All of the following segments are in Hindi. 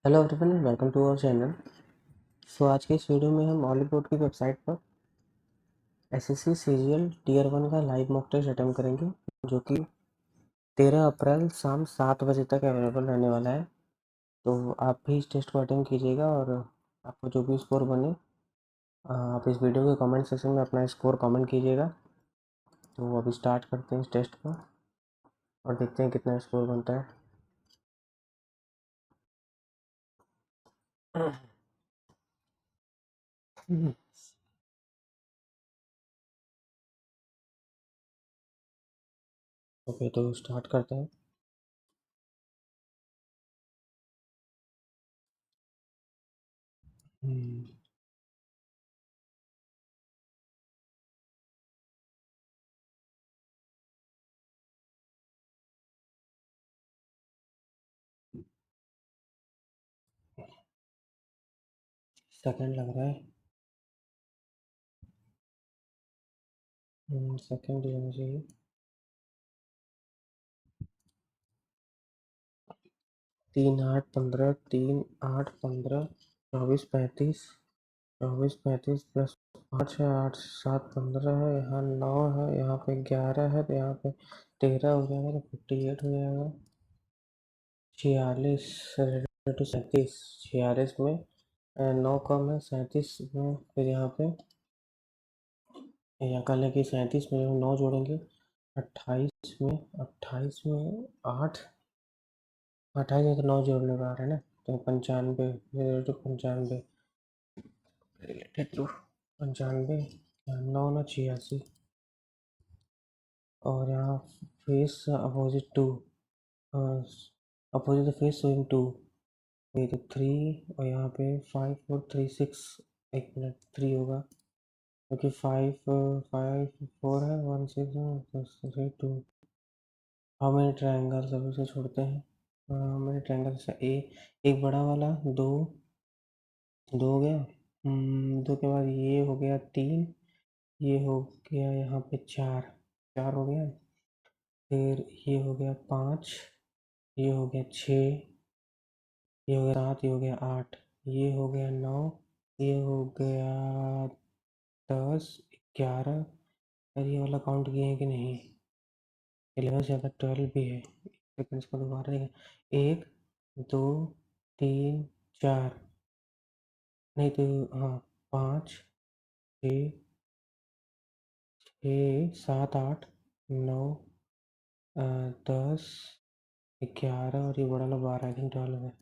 Hello everyone, welcome to our channel. आज के इस वीडियो में हम ऑली बोर्ड की वेबसाइट पर एसएससी सीजीएल टीयर 1 का लाइव मॉक टेस्ट अटेम्प्ट करेंगे, जो कि 13 अप्रैल शाम 7 बजे तक अवेलेबल रहने वाला है। तो आप भी इस टेस्ट को अटेम्प्ट कीजिएगा और आपको जो भी स्कोर बने आप इस वीडियो के कमेंट सेक्शन में अपना स्कोर कमेंट कीजिएगा। तो अभी स्टार्ट करते हैं इस टेस्ट को और देखते हैं कितना स्कोर बनता है। ओके, तो स्टार्ट करते हैं। सेकंड लग रहा है। सेकंड होना चाहिए। 3 8 15, 3 8 15, 24 35, 24 35 प्लस 5 है, 8 7 15 है, यहाँ 9 है, यहाँ पे 11 है, तो यहाँ पे 13 हो जाएगा, तो 58 हो जाएगा। 46 टू 37, 46 में 9 कम है, 37 में फिर यहाँ पे यहाँ कल है कि 37 में 9 जोड़ेंगे, 28 में 8, 28 में तो 9 जोड़ने का आ रहा है ना, तो 95, 0 to 95 रिलेटेड टू 95, 9 9 86, और यहाँ face opposite to, opposite face showing 2, ये तो 3, और यहाँ पे 5 4 3 6, 1 मिनट 3 होगा क्योंकि 5 5 4 है, 1 6 3 2। हाउ मेनी ट्रायंगल्स अभी से छोड़ते हैं। हाउ मेनी ट्रायंगल्स, एक बड़ा वाला, दो दो हो गया। दो के बाद ये हो गया 3, ये हो गया यहाँ पे 4, 4 हो गया। फिर ये हो गया 5, ये हो गया 6, ये हो गया 7, ये हो गया 8, ये हो गया 9, ये हो गया 10 11, और ये वाला काउंट किए हैं कि नहीं। 11 से ज़्यादा 12 भी है। सेकेंड्स को दोबारा देखें। 1 2 3 4, नहीं तो हाँ 5 6 7 8 9 10 11, और ये बड़ा वाला 12, आई थिंक 12 है।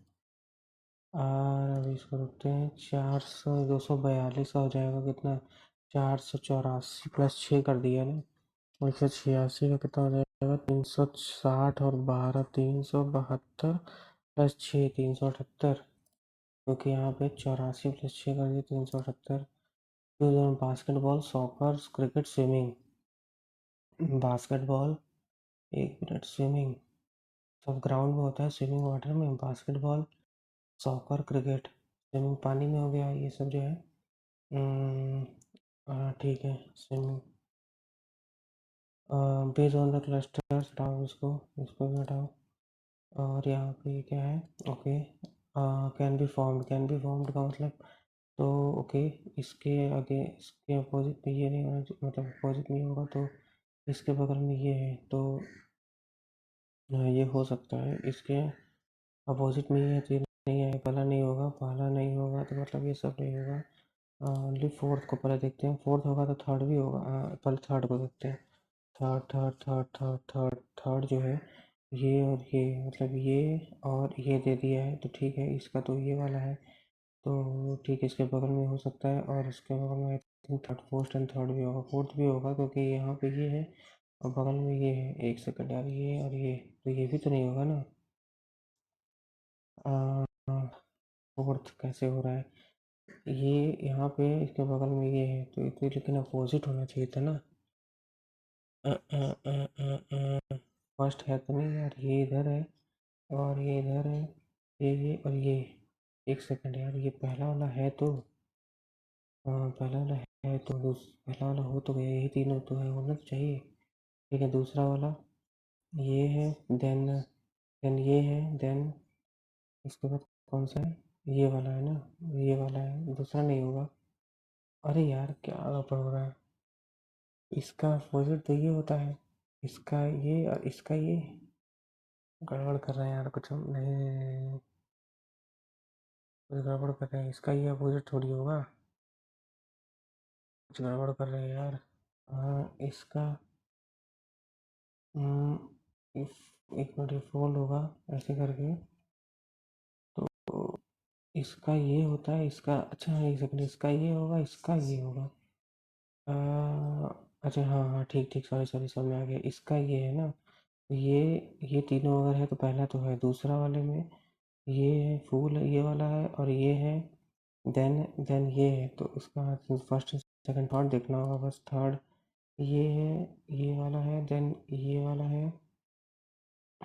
और अभी इसको रखते हैं 400, 242 का हो जाएगा कितना, 484 प्लस 6 कर दिया ना, 186 का कितना हो जाएगा, 360, और 12 372 प्लस 6 378, क्योंकि यहाँ पे 84 प्लस 6 कर दिया 378। फिर basketball, soccer, cricket, swimming. Basketball, 1 minute, swimming सब ग्राउंड में होता है, स्विमिंग वाटर में, बास्केटबॉल, सॉकर, क्रिकेट, स्विमिंग पानी में हो गया, ये सब जो है। ठीक है, swimming. Based on the clusters, हटाओ इसको भी हटाओ, और यहाँ पे क्या है, ओके। कैन बी फॉर्म्ड का मतलब, तो ओके, इसके आगे इसके अपोजिट में ये नहीं होना चाहिए, मतलब अपोजिट नहीं होगा तो इसके बगल में ये है, तो ये हो सकता है, इसके अपोजिट में ये है, तो ये नहीं है, पहला नहीं होगा, पहला नहीं होगा तो मतलब ये सब नहीं होगा। ओनली फोर्थ को पहले देखते हैं, फोर्थ होगा तो थर्ड भी होगा। पहले थर्ड को देखते हैं। Third third third third third third जो है, ये और ये, मतलब ये और ये दे दिया है, तो ठीक है, इसका तो ये वाला है, तो ठीक है, इसके बगल में हो सकता है, और इसके बगल में I think third, fourth and third भी होगा, फोर्थ भी होगा, क्योंकि यहाँ पे ये है और बगल में ये है। एक सेकंड यार, ये और ये, तो ये भी तो नहीं होगा ना। फोर्थ कैसे हो रहा है, ये यहाँ पे इसके बगल में ये है, तो ये तो लेकिन अपोजिट होना चाहिए था ना। फर्स्ट है तो नहीं यार, ये इधर है और ये इधर है, ये और ये। एक सेकंड यार, ये पहला वाला है तो, पहला वाला है तो पहला वाला हो तो गया, यही तीनों तो है, होना तो चाहिए। ठीक है, दूसरा वाला ये है, देन ये है, देन इसके बाद कौन सा है? ये वाला है ना, ये वाला है, दूसरा नहीं होगा। अरे यार क्या गड़बड़ हो रहा है, इसका अपोजिट तो ये होता है, इसका ये और इसका ये। गड़बड़ कर रहे हैं यार कुछ हम, नहीं कुछ गड़बड़ कर रहे हैं, इसका ये अपोजिट थोड़ी होगा, कुछ गड़बड़ कर रहे हैं यार। हाँ इसका एक मिनट, ये फोल्ड होगा ऐसे करके, तो इसका ये होता है, इसका अच्छा एक सेकंड, इसका ये होगा, इसका ये होगा। अ, अच्छा हाँ हाँ ठीक ठीक, सॉरी सॉरी, समझ में आ गया, इसका ये है ना, ये ये तीनों अगर है तो पहला तो है, दूसरा वाले में ये है फूल, ये वाला है और ये है, देन ये है, तो इसका फर्स्ट सेकंड थर्ड देखना होगा, बस थर्ड ये है, ये वाला है, देन ये वाला है,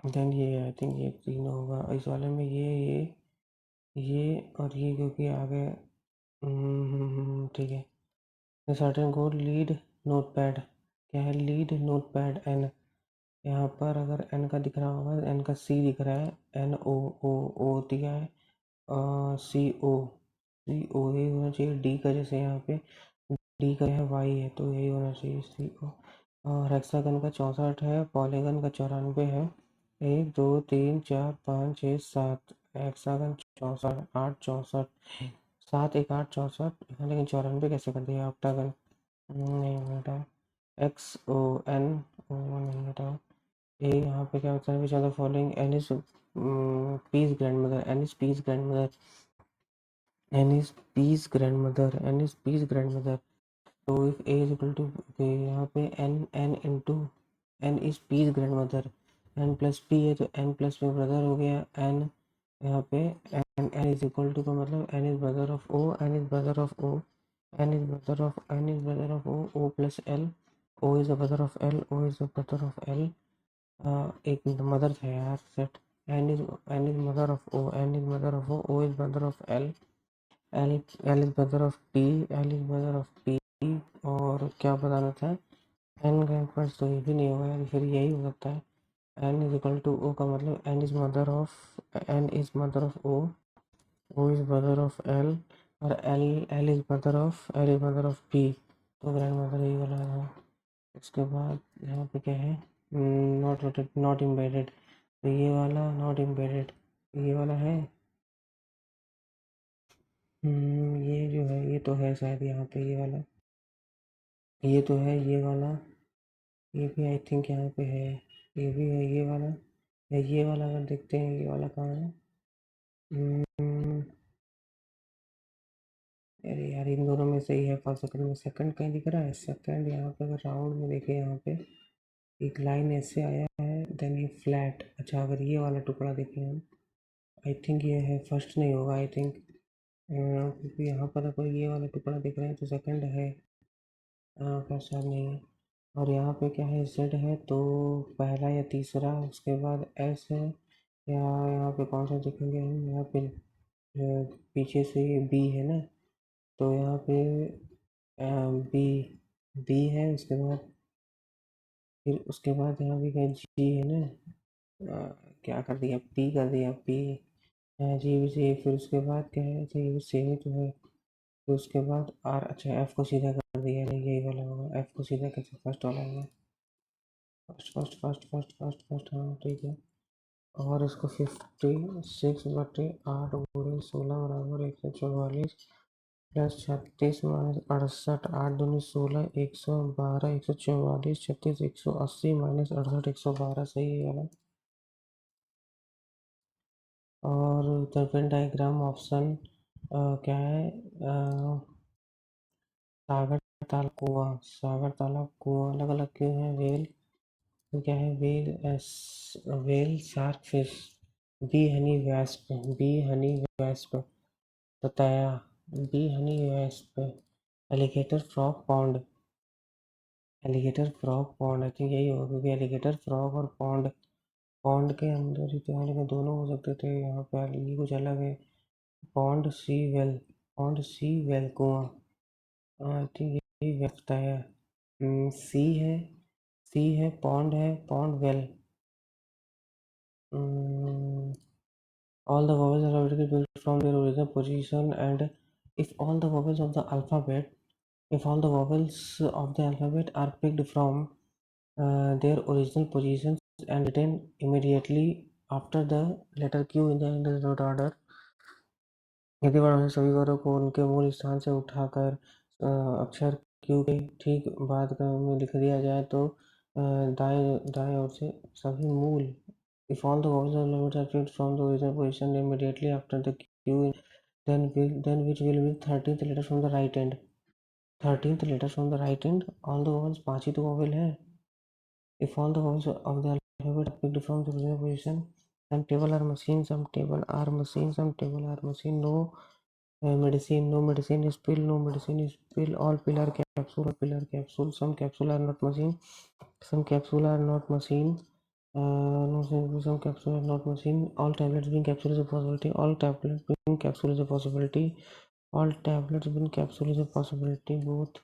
देन ये आई थिंक ये तीनों होगा इस वाले में, ये और ये क्योंकि आगे ठीक है। Certain code lead note pad, क्या है लीड नोट पैड एन, यहाँ पर अगर एन का दिख रहा होगा, एन का सी दिख रहा है, एन ओ ओ ओ दिया है, सी ओ यही होना चाहिए, डी का जैसे यहाँ पे डी का है, वाई है तो यही होना चाहिए सी ओ। और हेक्सागन का 64 है, पॉलीगन का 94 है, 1 2 3 4 5 6 7, हेक्सागन 64 8 64, 7 1 8 64, लेकिन 94 कैसे कर दिया ऑक्टागन? नहीं बेटा, XON ओ नहीं बेटा, ये यहाँ पे क्या होता है, which are the following, N is P's grandmother, N is P's grandmother, N is P's grandmother, N is P's grandmother, तो if A is equal to, यहाँ पे N N into N is P's grandmother, N plus P है तो एन प्लस में ब्रदर हो गया एन, यहाँ पे एन इज इक्वल टू का मतलब N is brother of O, N is brother of O, N is brother of O plus L, O is the brother of L, O is the brother of L, एक मदर था यार set, N is mother of O, N is mother of O is mother of L, L L is mother of P, L is mother of P, और क्या बताना था, एन का इक्वल्स तो ये भी नहीं होगा यार, फिर यही हो सकता है, N is equal to O का मतलब N is mother of O is mother of L, और L is mother of P, तो ग्रैंड मदर यही वाला है। उसके बाद यहाँ पे क्या है, नॉट रोटेड नॉट एम्बेडेड, तो ये वाला नॉट एम्बेडेड, ये वाला है, ये जो है ये तो है शायद यहाँ पे, ये वाला ये तो है, ये वाला ये भी आई थिंक यहाँ पे है, ये भी है ये वाला, या ये वाला अगर देखते हैं ये वाला कहाँ है, हम्म, अरे यार इन दोनों में से ही है, पर सेकंड में सेकंड कहीं दिख रहा है, सेकंड यहाँ पे अगर राउंड में देखे, यहाँ पे एक लाइन ऐसे आया है, देन ये फ्लैट, अच्छा अगर ये वाला टुकड़ा देखें हम, आई थिंक ये है, फर्स्ट नहीं होगा आई थिंक, क्योंकि यहाँ पर अगर ये वाला टुकड़ा दिख रहा है तो सेकंड है, फर्स्ट शायद नहीं है। और यहाँ पे क्या है, जेड है तो पहला या तीसरा, उसके बाद एस है, या यहाँ पे कौन सा देखेंगे हम, यहाँ पे पीछे से बी है ना, तो यहाँ पे बी बी है, उसके बाद फिर उसके बाद यहाँ पे क्या जी है ना, क्या कर दिया, पी कर दिया, पी जी भी जी, फिर उसके बाद क्या है, अच्छा ये भी सेम ही तो है, फिर उसके बाद आर, अच्छा एफ को सीधा कर दिया, नहीं यही वाला होगा, एफ को सीधा कैसे, फर्स्ट वाला होगा, फर्स्ट हाँ ठीक है। और इसको 56/8 बराबर 144 प्लस 36 माइनस 68, 8 दूनी 16, 112, 144, 36, 180 माइनस 68, 112, सही है वाला। और सर्कल डायग्राम ऑप्शन क्या है, सागर तालाब कुआं अलग अलग क्यों है, वेल तो क्या है, whale shark fish, bee honey wasp बताया, bee honey wasp, alligator frog pond I think यही होगा, क्योंकि एलिगेटर फ्रॉग और पॉन्ड, पॉन्ड के अंदर ही तो है, लेकिन दोनों हो सकते थे, यहाँ पर ये कुछ अलग है, पॉन्ड सी वेल, कुआं, आई थिंक यही व्यक्त है, सी है, पॉन्ड है, pond well, all the vowels are alphabetically picked from their original position, and if all the vowels of the alphabet if all the vowels of the alphabet are picked from their original positions and written immediately after the letter Q in the index order, यदि वर्णों सभी वर्णों को उनके मूल स्थान से उठाकर अक्षर Q के ठीक बाद में लिख दिया जाए तो दाएं दाएं ओर से सभी मूल if all the vowels of the alphabet are picked from the original position immediately after the Q, then which will be 13th letter from the right end. 13th letter from the right end, all the vowels 5 ही तो vowel है. If all the vowels of the alphabet are picked from the original position, some table are machine, some table are machine, some table are machine. No medicine, no medicine is pill, no medicine is pill. All pill are capsule, all pill are capsule. Some capsule are not machine, some capsule are not machine. No, some capsule are not machine. All tablets being capsule is a possibility. All tablets being capsule is a possibility. All tablets being capsule is a possibility. Both.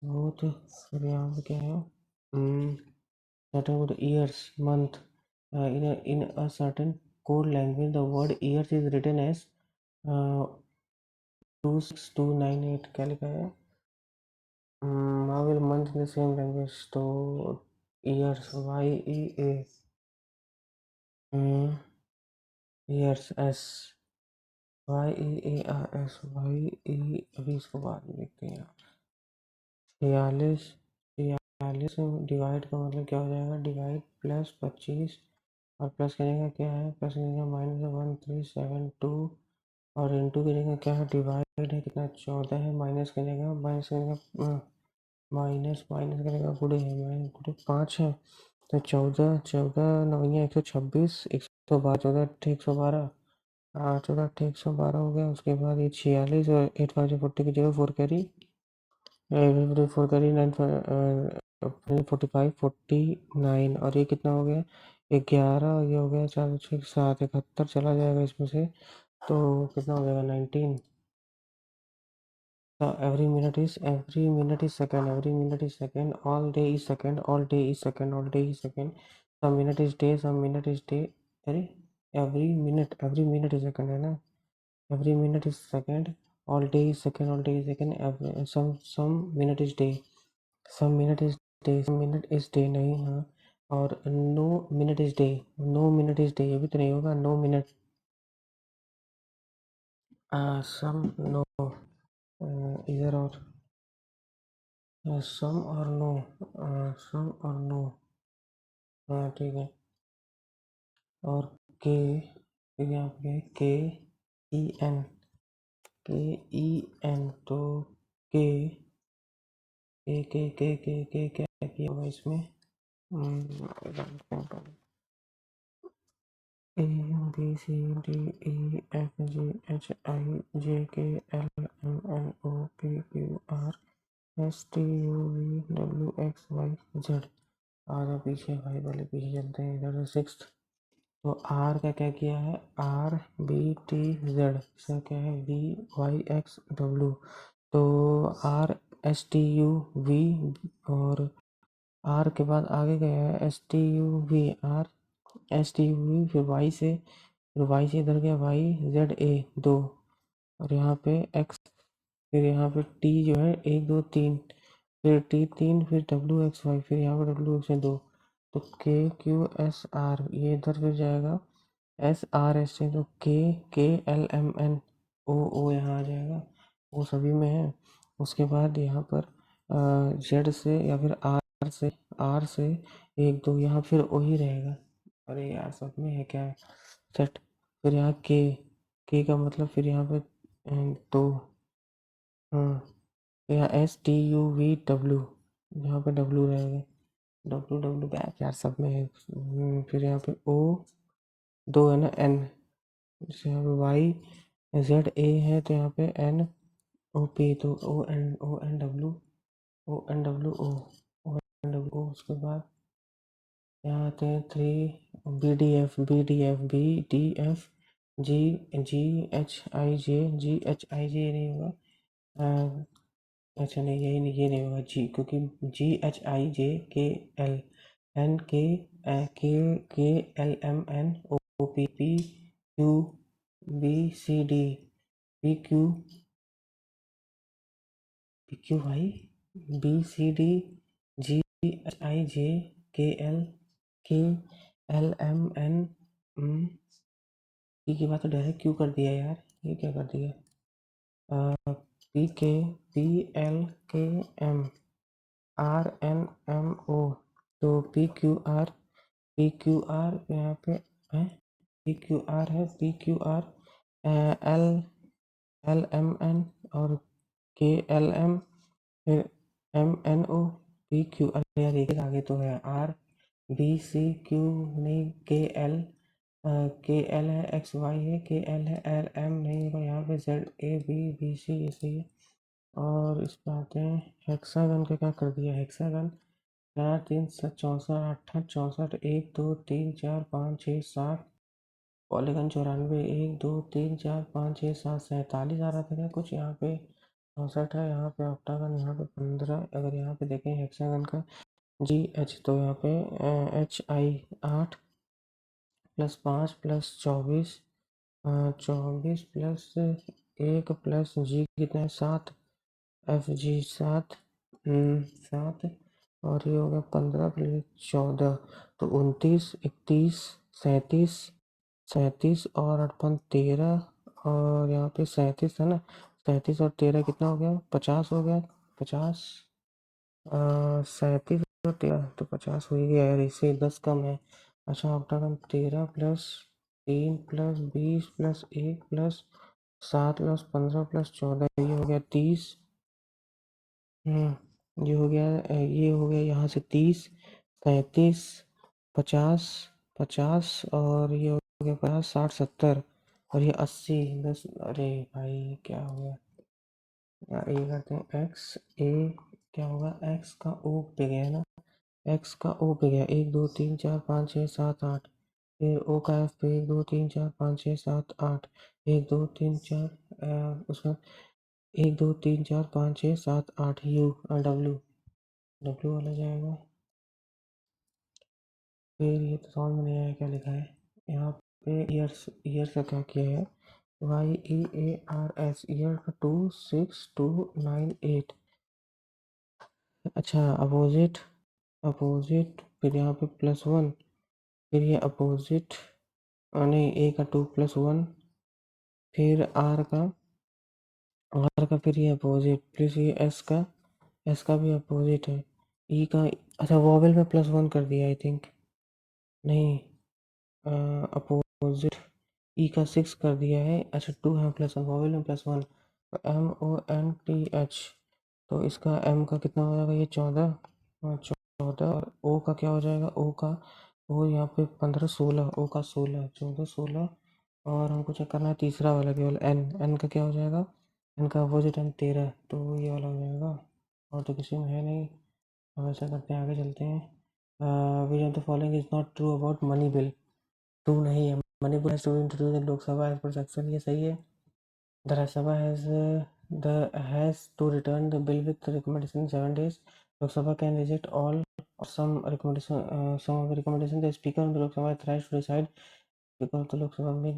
फिर यहाँ पे क्या है? Certain word years, month. In a certain code language, the word years is written as 26298. क्या लिखा है? How will month in the same language? तो years, YEA, years, S, YEARS, YE. अभी इसको बाद में देखते हैं. 46 डिवाइड का मतलब क्या हो जाएगा? डिवाइड प्लस 25 और प्लस करने का क्या है? प्लस करने का -1372 और इंटू करने का क्या है? डिवाइड है कितना? 14 है. माइनस करने का माइनस करने का गुड़े है. माइनस गुड़े 5 है तो 14 नवैया 126 112 14 अट्ठे 112 14 अट्ठे 112 हो गया. उसके बाद ये 46 और 8 5 40 की जगह 4 कैरी 4 कैरी 9 45 49 और ये कितना हो गया? 11. ये हो गया 4 6 7 71 चला जाएगा इसमें से तो कितना हो जाएगा? 19. every minute is second, every minute is second, all day is second, all day is second, all day is second. Some minute is day, some minute is day. अरे every minute is second है ना? Every minute is second, all day is second, all day is second. Some minute is day, some minute is day, some minute is day नहीं. हाँ. और no minute is day, no minute is day ये भी तो नहीं होगा. no minute some no इधर और सम और नो हाँ ठीक है. और के फिर यहाँ पे के ई एन तो के क्या किया होगा इसमें? A B C D E F G H I J K L M N O P Q R S T U V W X Y Z. आगे पीछे भाई पहले पीछे चलते हैं. इधर 6. तो आर का क्या किया है? R B T Z. इसका क्या है? V Y X W. तो R S T U V और आर के बाद आगे गया है S T U V. R S T U V फिर वाई से इधर गया वाई जेड ए 2 और यहाँ पे एक्स. फिर यहाँ पे टी जो है 1 2 3 फिर टी 3 फिर डब्ल्यू एक्स वाई फिर यहाँ पे डब्ल्यू एक्स 2. तो के क्यू एस आर ये इधर फिर जाएगा एस आर एस से तो के एल एम एन ओ यहाँ आ जाएगा. वो सभी में है. उसके बाद यहाँ पर जेड से या फिर आर से 1 2 यहाँ फिर ओ ही रहेगा. अरे यार सब में है क्या? सेट. फिर यहाँ के का मतलब फिर यहाँ पे तो हाँ. तो यहाँ S T U V W यहाँ पे डब्ल्यू रहेगा. डब्ल्यू बैक यार सब में है. फिर यहाँ पे ओ 2 है ना. एन जैसे यहाँ पे वाई जेड ए है तो यहाँ पे एन ओ पी तो ओ एन डब्ल्यू ओ. उसके बाद यहाँ आते हैं 3 B D F G G H I J नहीं होगा. अच्छा नहीं ये नहीं होगा जी क्योंकि जी H I J K L N के KLMN OPP QBCD PQ भाई BCDGHIJKL पी की बात तो डायरेक्ट क्यू कर दिया यार, ये क्या कर दिया। PKPLKM RNMO, तो PQR यहाँ पे है, PQR है, PQR LMN और KLM, फिर MNO PQ। अरे यार एक आगे तो है RBCQ, नहीं KL है, XY है, KL है, LM नहीं होगा यहाँ पे, ZABBC ये सही है। और इस पे आते हैं हेक्सागन का, क्या कर दिया हेक्सागन। 4 3 7 64 68 64 1 2 3 4 5 6 7, पॉलीगन 94 1 2 3 4 5 6 7 47 आ रहा था क्या कुछ यहाँ पे, 64 है यहाँ पे ऑक्टागन, यहाँ पे 15। अगर यहाँ पे देखें हेक्सागन का GH, तो यहाँ पे HI 8 plus 5 plus 24, 24 plus 1 plus G कितना है 7, FG 7 7, और ये हो गया 15 प्लस 14, तो 29 31 37 37 और 58 13, और यहाँ पे 37 है ना, 37 और 13 कितना हो गया 50 हो गया, 50 37 और 13 तो 50 हो ही गया यार, इससे 10 कम है। अच्छा octagon 13 plus 3 plus 20 plus 1 plus 7 plus 15 plus 14, ये हो गया 30। ये हो गया यहाँ से 30 37 50 50, और ये हो गया 50 60 70, और ये 80 10। अरे भाई क्या हो गया यार, ये करते हैं एक्स ए, क्या होगा एक्स का ओ पे गया है ना, एक्स का ओ पे गया 1 2 3 4 5 6 7 8, फिर ओ का एफ पे 1 2 3 4 5 6 7 8, 1 2 3 4 उसमें 1 2 3 4 5 6 7 8, यू डब्ल्यू डब्ल्यू वाला जाएगा। फिर ये तो समझ में नहीं आया क्या लिखा है यहाँ पे, ईयर्स ईयर्स का क्या किया है, YEARS ईयर का 26298। अच्छा अपोजिट, अपोजिट फिर यहाँ पे +1, फिर ये अपोजिट, नहीं ए का 2+1, फिर आर का फिर ये अपोजिट, प्लस ये एस का भी अपोजिट है, ई का, अच्छा वॉवेल में +1 कर दिया आई थिंक, नहीं अपोजिट ई का 6 कर दिया है, अच्छा 2 है +1, वॉवेल में +1, MONTH, तो इसका एम का कितना हो जाएगा ये 14, 14, और ओ का क्या हो जाएगा, ओ का वो यहाँ पे 15 16, ओ का 16 14 16, और हमको चेक करना है तीसरा वाला केवल एन, एन का क्या हो जाएगा, एन का अपोजिट एन 13, तो ये वाला हो जाएगा, और तो किसी में है नहीं। अब ऐसा करते हैं आगे चलते हैं। Which of the following is not true about money bill, true नहीं है, money bill has to be introduced in Lok Sabha as per section, ये सही है। The Rajya Sabha has to return the bill with recommendation in 7 days. Lok Sabha can reject all or some recommendation. Some of the recommendation. The Speaker of the Lok Sabha tries to decide. Speaker of the Lok Sabha में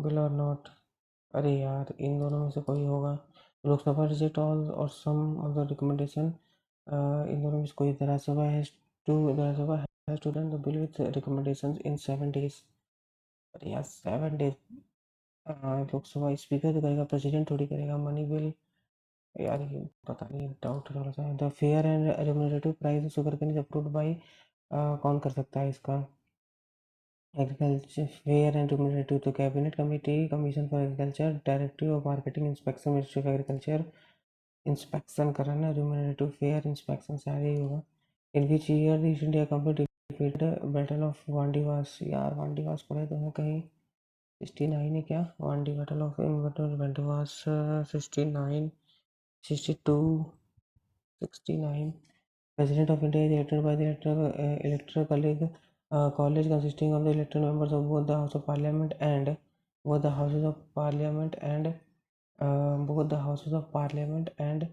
bill or not. अरे यार इन दोनों में से कोई होगा, लोकसभा रिजेक्ट ऑल और सम ऑफ द रिकमेंडेशन, इन दोनों में से कोई। Rajya Sabha has to run the bill with recommendations in 7 days। अरे यार 7 days, लोकसभा स्पीकर तो करेगा, प्रेसिडेंट थोड़ी करेगा मनी बिल, यार ये पता नहीं डाउट थोड़ा सा। The fair and remunerative price sugarcane is approved by, कौन कर सकता है इसका, एग्रीकल्चर फेयर एंड रेम्युनरेटिव, तो cabinet committee, commission for agriculture, directive of marketing inspection, ministry of agriculture inspection कराना, रेम्युनरेटिव फेयर इंस्पेक्शन सारे ही होगा। In which year East India Company defeated battle of Wandiwash, यार वांडीवास पढ़े तो है कहीं, 69 है क्या, Wandi battle of Wandiwash 69 62 69। President of India is elected by the electoral college consisting of the elected members of both the House of Parliament and both the Houses of Parliament and both the Houses of Parliament and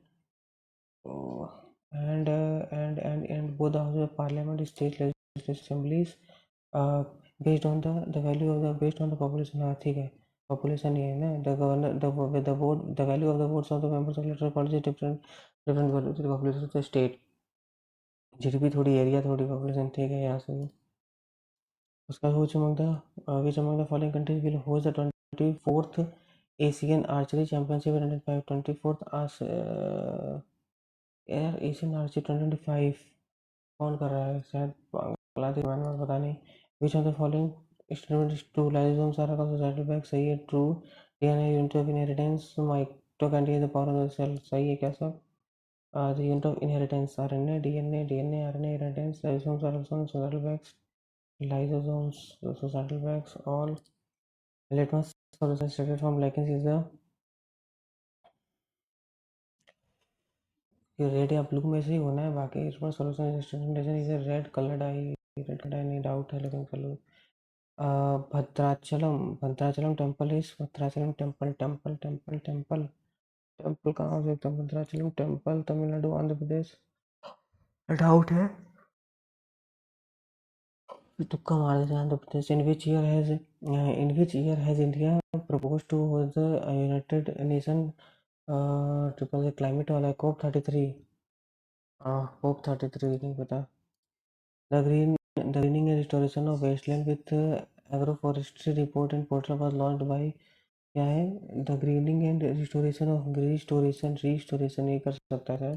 and both the houses of parliament, state legislative assemblies, uh, based on the population. हाँ ठीक है, population ही है ना. The governor, the value of the votes of the members of electoral college is different value to the population of the state. GDP थोड़ी, एरिया थोड़ी, population ठीक है यहाँ से. उसका which among the following countries will host the 24th Asian Archery Championship in 24th यार एशियन आर्ची 2025 कौन कर रहा है? शायद बांग्लादेश, म्यांमार, पता नहीं. Which of the following statement is true? Lysosome सारा का सोसाइटल बैग सही है, true. DNA unit of inheritance, mitochondria is the power of the cell, सही है क्या सब? The unit of inheritance, RNA, DNA, RNA, inheritance, lysosome, सारा societal bags, lysosomes, societal bags, all. Litmus solution extracted from lichens is the red या ब्लू में से ही होना है. बाकी इसमें solution is red colour dye, नहीं डाउट है लेकिन चलो. Bhadrachalam temple is Bhadrachalam temple temple temple temple temple कहाँ हो सकता है? भद्राचलम टेम्पल तमिलनाडु, आंध्र प्रदेश, डाउट है. तुक्का मार देते हैं Andhra Pradesh. In which year has India propose to host the United Nation triple climate वाला है? कोप 33. कोप 33 नहीं पता. The greening and restoration of wasteland with agroforestry report and portal was launched by. क्या है? The greening and restoration ये कर सकता है.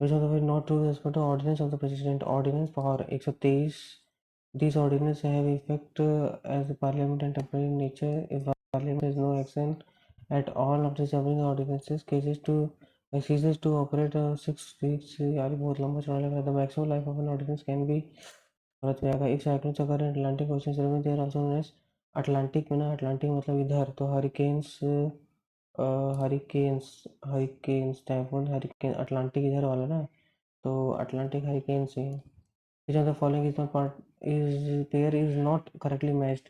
Which of the following not true with respect to ordinance of the president? Ordinance power 123. These ordinances have effect as the parliament and temporary in nature. If parliament has no action at all after submitting ordinances, ceases to operate 6 weeks. यार बहुत लंबा चौड़ा लग रहा है. The maximum life of an ordinance can be. गलत में आएगा. इफ साइक्लोन्स अगर अटलांटिक ओशन सिस्टम में, there also known as Atlantic में ना. अटलांटिक मतलब इधर, तो hurricanes, hurricanes typhoon, hurricane Atlantic इधर वाला ना, तो अटलांटिक हरिकेन से. Which of the following is not part, is pair is not correctly matched?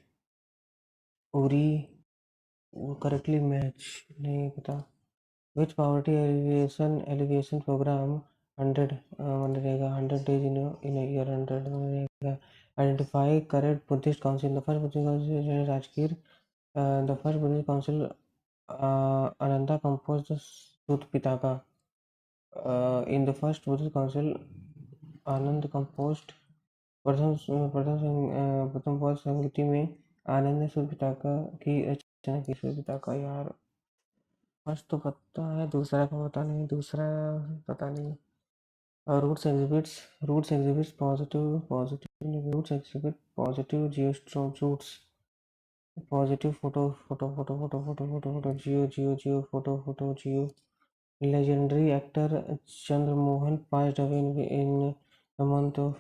उरी करेक्टली मैच नहीं पता. Which poverty alleviation programme 100 MNREGA 100 days in a year 100 MNREGA. Identify correct Buddhist council. The first Buddhist council is Rajgir. The first Buddhist council Ananda composed the Sut Pitaka. In the first Buddhist council, Anand composed प्रथम पद संगति में आनंद ने सूर्य पिताका की रचना की. सूर्य पिताका यार फर्स्ट तो पता है, दूसरा का पता नहीं, दूसरा पता नहीं. Roots exhibits positive geostrokes. Positive photo geo. Legendary actor Chandra Mohan passed away in the month of.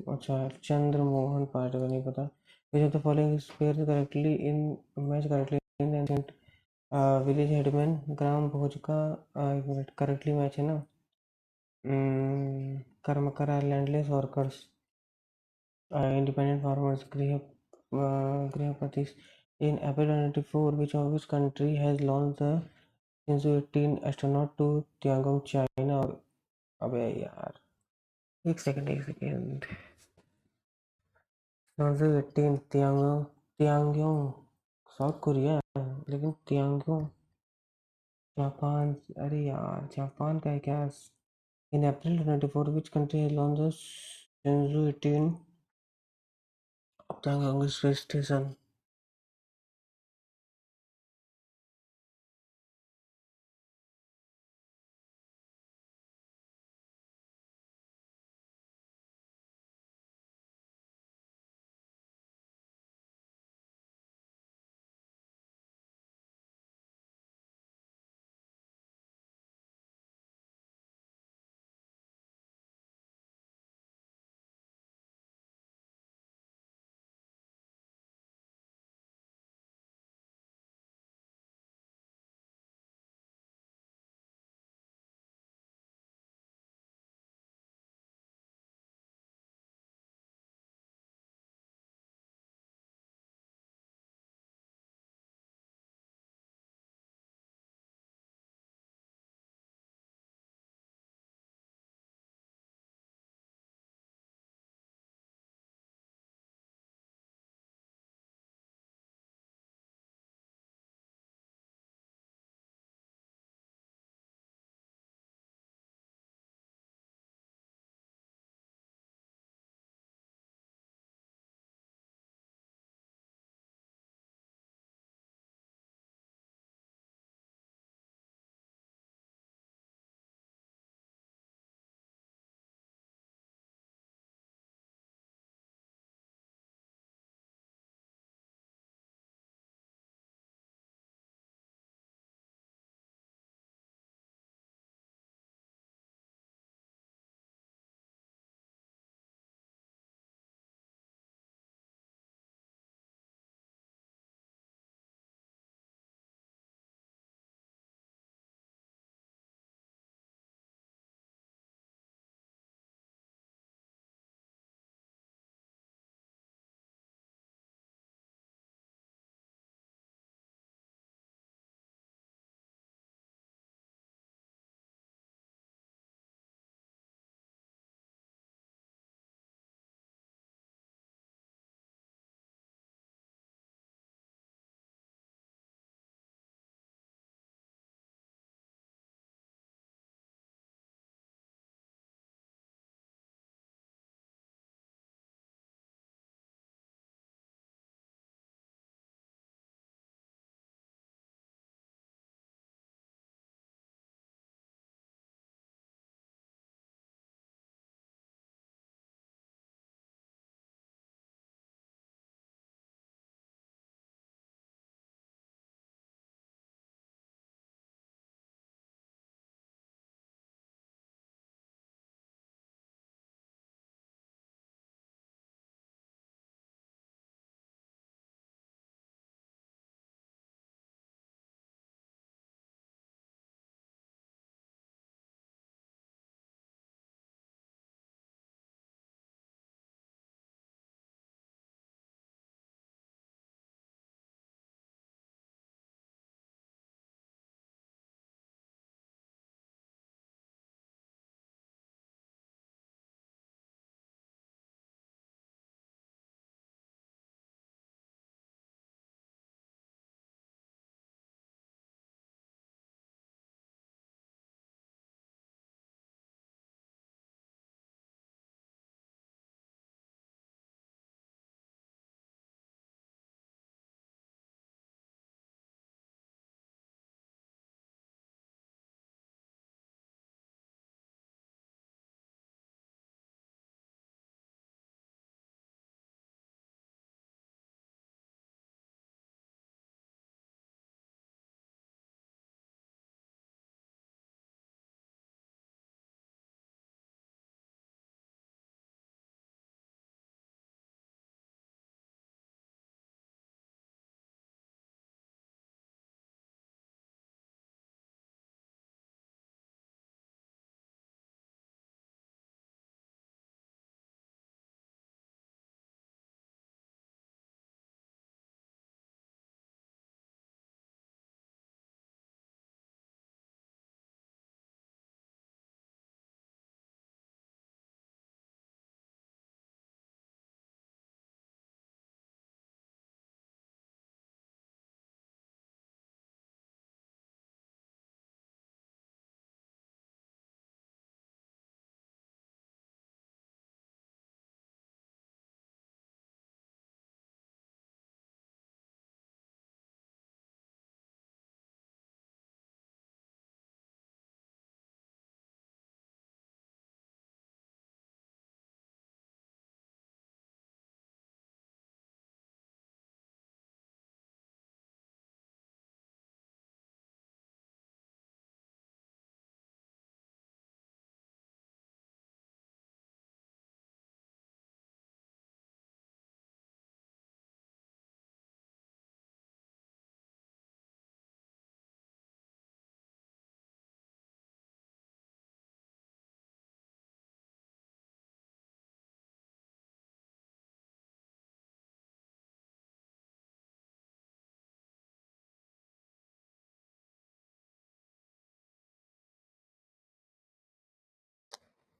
अच्छा चंद्र मोहन passed away नहीं पता. Which of the following is paired correctly in match correctly in ancient village headman ग्राम भोज का. एक मिनट, करेक्टली मैच है ना. Karmakara landless workers, independent farmers, grihapati. In April 2024, which country has launched the Shenzhou 18 astronaut to Tiangong, China? अबे यार एक second. Shenzhou 18 Tiangong south Korea है, लेकिन तियांगोंग जापान. अरे यार जापान का है क्या? In April 2024, which country has launched the Shenzhou 18 Tiangong space station?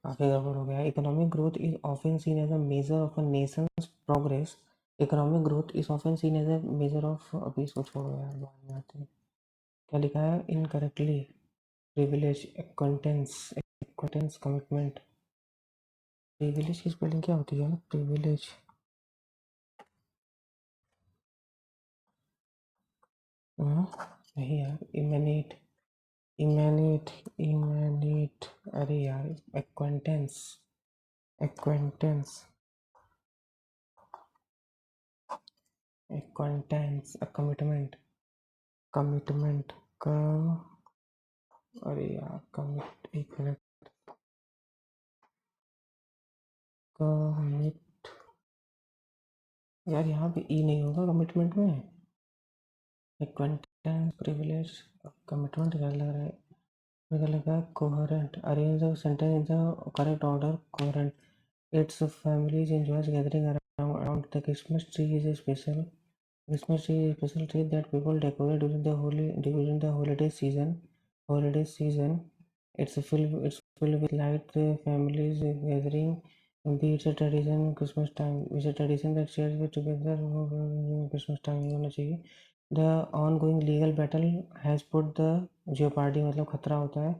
काफ़ी गड़बड़ हो गया है। Economic growth is often seen as a measure of a nation's progress. Economic growth is often seen as a measure of, अभी इसको छोड़ो यार, बाद में आते हैं। क्या लिखा है incorrectly? Privilege, acquaintance, commitment. Privilege की स्पेलिंग क्या होती है? प्रिविलेज, नहीं यार, इमेनेट, इमेनेट, इमेनेट, अरे यार, acquaintance, acquaintance, acquaintance, commitment, commitment का, अरे यार कमिट, एक मिनट, कमिट, यार यहाँ पे ई नहीं होगा कमिटमेंट में। एक्वेंटेंस, प्रिविलेज, कमिटमेंट क्या लग रहा है? मुझे लगा coherent, arrange the sentence in the correct order, coherent. Its families enjoys gathering around the Christmas tree is a special. Christmas tree is a special tree that people decorate during the holiday season. Holiday season, it's filled with light. Families gathering. Be it's a tradition Christmas time. It's a tradition that shares with together Christmas time ही होना चाहिए. The ongoing legal battle has put the jeopardy, मतलब खतरा होता है,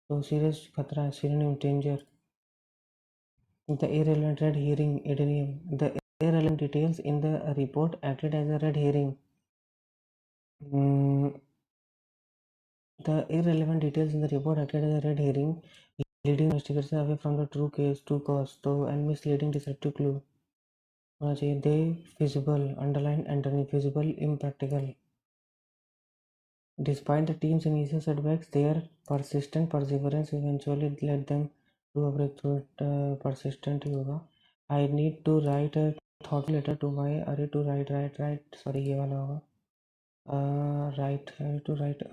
तो serious खतरा है, synonym danger. The irrelevant red herring idiom. The irrelevant details in the report acted as a red herring. Mm, the irrelevant details in the report acted as a red herring, leading investigators away from the true cause, तो and misleading deceptive clue. होना चाहिए. They feasible, underline underneath, feasible, impractical. Despite the team's initial setbacks, their persistent perseverance eventually led them to a breakthrough. Persistent होगा. I need to write a thoughtful letter to my, अरे to write, sorry ये वाला होगा. Write, I need to write,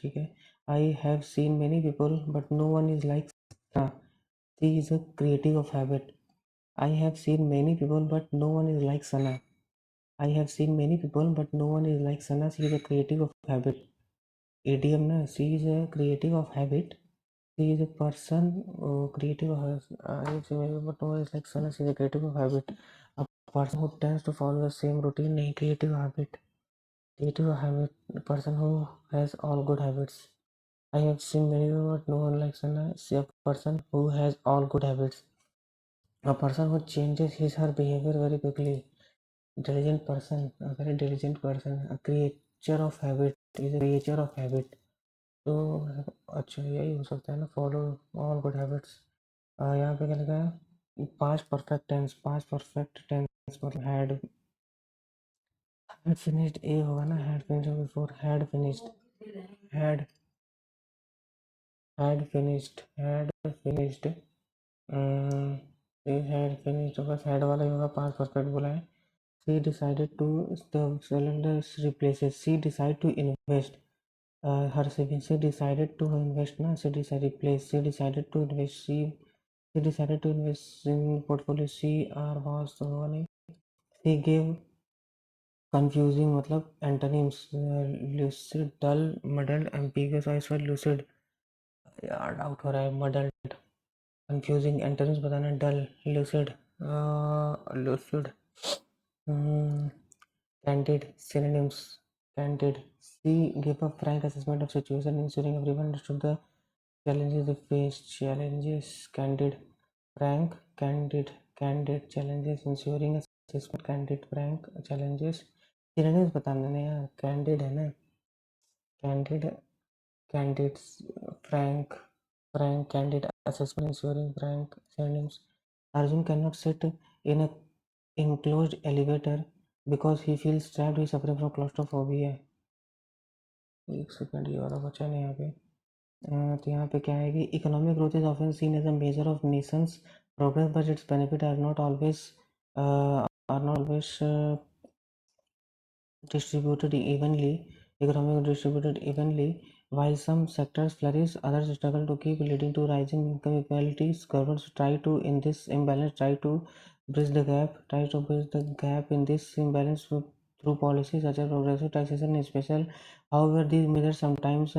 ठीक है. I have seen many people, but no one is like Sana. She is a creative of habit. I have seen many people, but no one is like Sana. I have seen many people, but no one is like Sana. She is a creative of habit. Idiom ना, she is a creative of habit. She is a person creative of, but no is like Sana. She is a creative of habit. A person who tends to follow the same routine, नहीं creative habit. Creative habit, a person who has all good habits. I have seen many people, but no one like Sana. She is a person who has all good habits. A person who changes his her behavior very quickly. Diligent person, a very diligent person. A creature of habit is a creature of habit. तो अच्छा यही हो सकता है ना, फॉलो ऑल गुड हैबिट्स. यहाँ पे क्या लिखा है? Past perfect tense, past perfect tense मतलब हैड फिनिश्ड, ए होगा ना, had finished before, had finished, had had finished, had finished, had finished, बस हैड वाला ही होगा, पास्ट परफेक्ट बोला है. She decided to, the cylinder replaces, she decide to invest, her savings. She decided to invest ना, she decided replace, she decided to invest, she decided to invest in portfolio. She or was तो होगा नहीं. She gave confusing मतलब antonyms, lucid, dull, muddled, ambiguous. और इस बार lucid यार डाउट हो रहा है. muddled, confusing, antonyms बताना. dull, lucid, lucid, candid, synonyms, candid. She gave a frank assessment of situation, ensuring everyone understood the challenges they face. Challenges, candid, frank, candid, candid, challenges, ensuring assessment, candid, frank, challenges. synonyms बताना ना यार. candid है ना, candid, candid, frank, frank, candid, assessment, ensuring, frank, synonyms. Arjun cannot sit in a enclosed elevator because he feels trapped. He is suffering from claustrophobia. एक सेकंड, ये वाला बचा नहीं यहाँ पे. तो यहाँ पे क्या है कि economic growth is often seen as a measure of nation's progress, but its benefit are not always distributed evenly. Economic distributed evenly. While some sectors flourish, others struggle to keep, leading to rising income inequalities. Governments try to, in this imbalance, try to bridge the gap in this imbalance through policies such as progressive taxation in special. However, these measures sometimes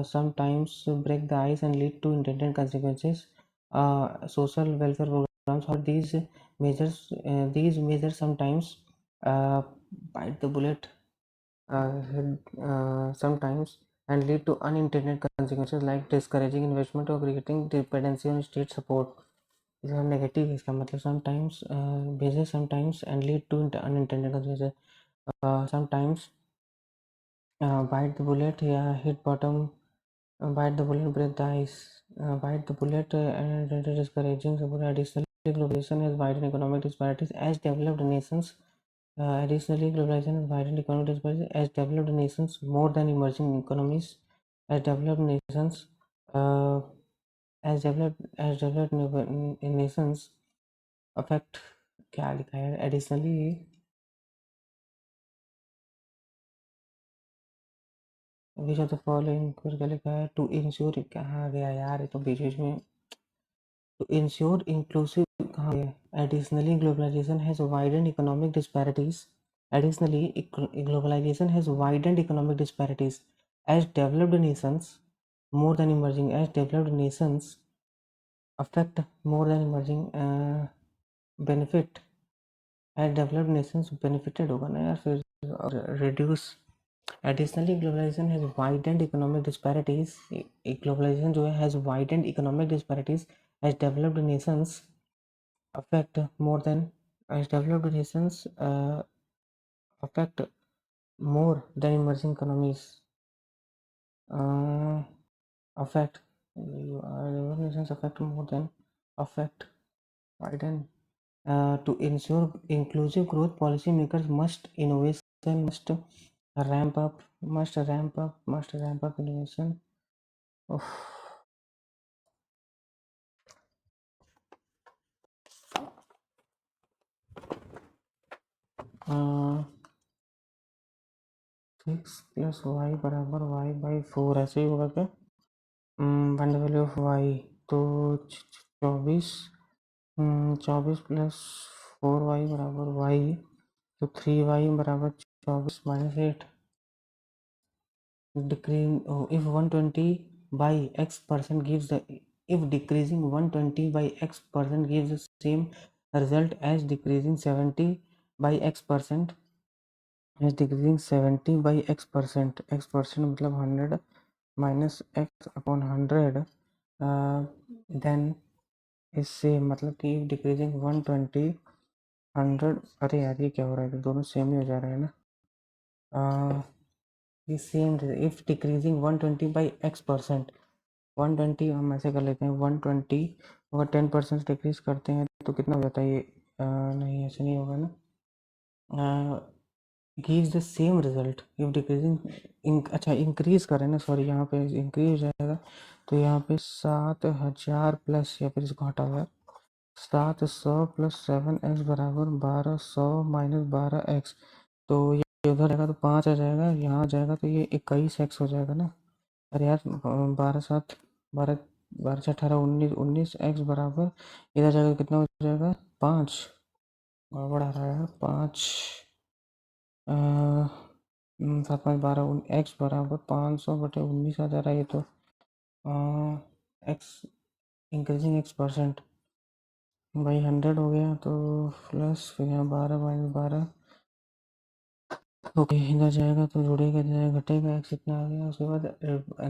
sometimes break the ice and lead to intended consequences. Social welfare programs, or these measures sometimes uh, bite the bullet, sometimes, and lead to unintended consequences like discouraging investment or creating dependency on state support. इसका नेगेटिव है, इसका मतलब sometimes measures sometimes and lead to unintended consequences. Sometimes bite the bullet, yeah, hit bottom, bite the bullet, break the ice, bite the bullet, and it is discouraging support. Additionally, globalization has widened economic disparities as developed nations. Additionally, globalization has widened economic disparities as developed nations more than emerging economies. As developed nations, uh, as developed nations affect, क्या लिखा है? Additionally, which of the following करके लिखा है? To ensure, कहाँ गया यार, ये तो बीच बीच में. To ensure inclusive, कहाँ गया? Additionally, globalization has widened economic disparities. Additionally, globalization has widened economic disparities as developed nations more than emerging. As developed nations affect more than emerging, benefit. As developed nations benefited होगा ना यार फिर, और reduce. Additionally, globalization has widened economic disparities. Globalization जो है has widened economic disparities as developed nations affect more than as developed nations affect more than emerging economies. Affect developed nations affect more than affect widen. To ensure inclusive growth, policymakers must innovation must ramp up innovation. Oof. Six plus Y बराबर वाई बाई फोर, ऐसे ही होगा क्या? Find the value of Y, तो 24, 24 प्लस 4y बराबर वाई, तो 3y बराबर 24 minus 8. Decrease, if 120 by x percent gives the, if decreasing 120 by x percent gives the same result as decreasing 70 by x percent, as decreasing 70 by x percent मतलब 100 minus x upon 100, then is same, मतलब कि decreasing 120 100, अरे यार ये क्या हो रहा है, दोनों सेम ही हो जा रहा है ना. ये same, if decreasing 120 by x percent, 120 हम ऐसे कर लेते हैं, 120 अगर 10% डिक्रीज करते हैं तो कितना हो जाता है ये? नहीं ऐसे नहीं होगा ना. Gives the same result if decreasing, अच्छा इंक्रीज करें ना, सॉरी यहाँ पे इंक्रीज हो जाएगा, तो यहाँ पे 7000 प्लस, या फिर इसको हटा हुआ 700 प्लस 7x बराबर 1200 माइनस 12x, तो ये उधर जाएगा तो 5 आ जाएगा, यहाँ जाएगा तो ये 21x हो जाएगा ना. अरे यार 12 12 से 18 19, 19x बराबर इधर जाएगा कितना हो जाएगा? 5. गड़बड़ आ रहा है यार, 5 सात पाँच 12, एक्स बराबर 500/19 आ जा रहा है ये तो. X increasing x percent by 100 हो गया, तो प्लस फिर यहाँ 12 माइनस 12, ओके इधर जाएगा तो जुड़ेगा, जाएगा घटेगा, एक्स इतना आ गया. उसके बाद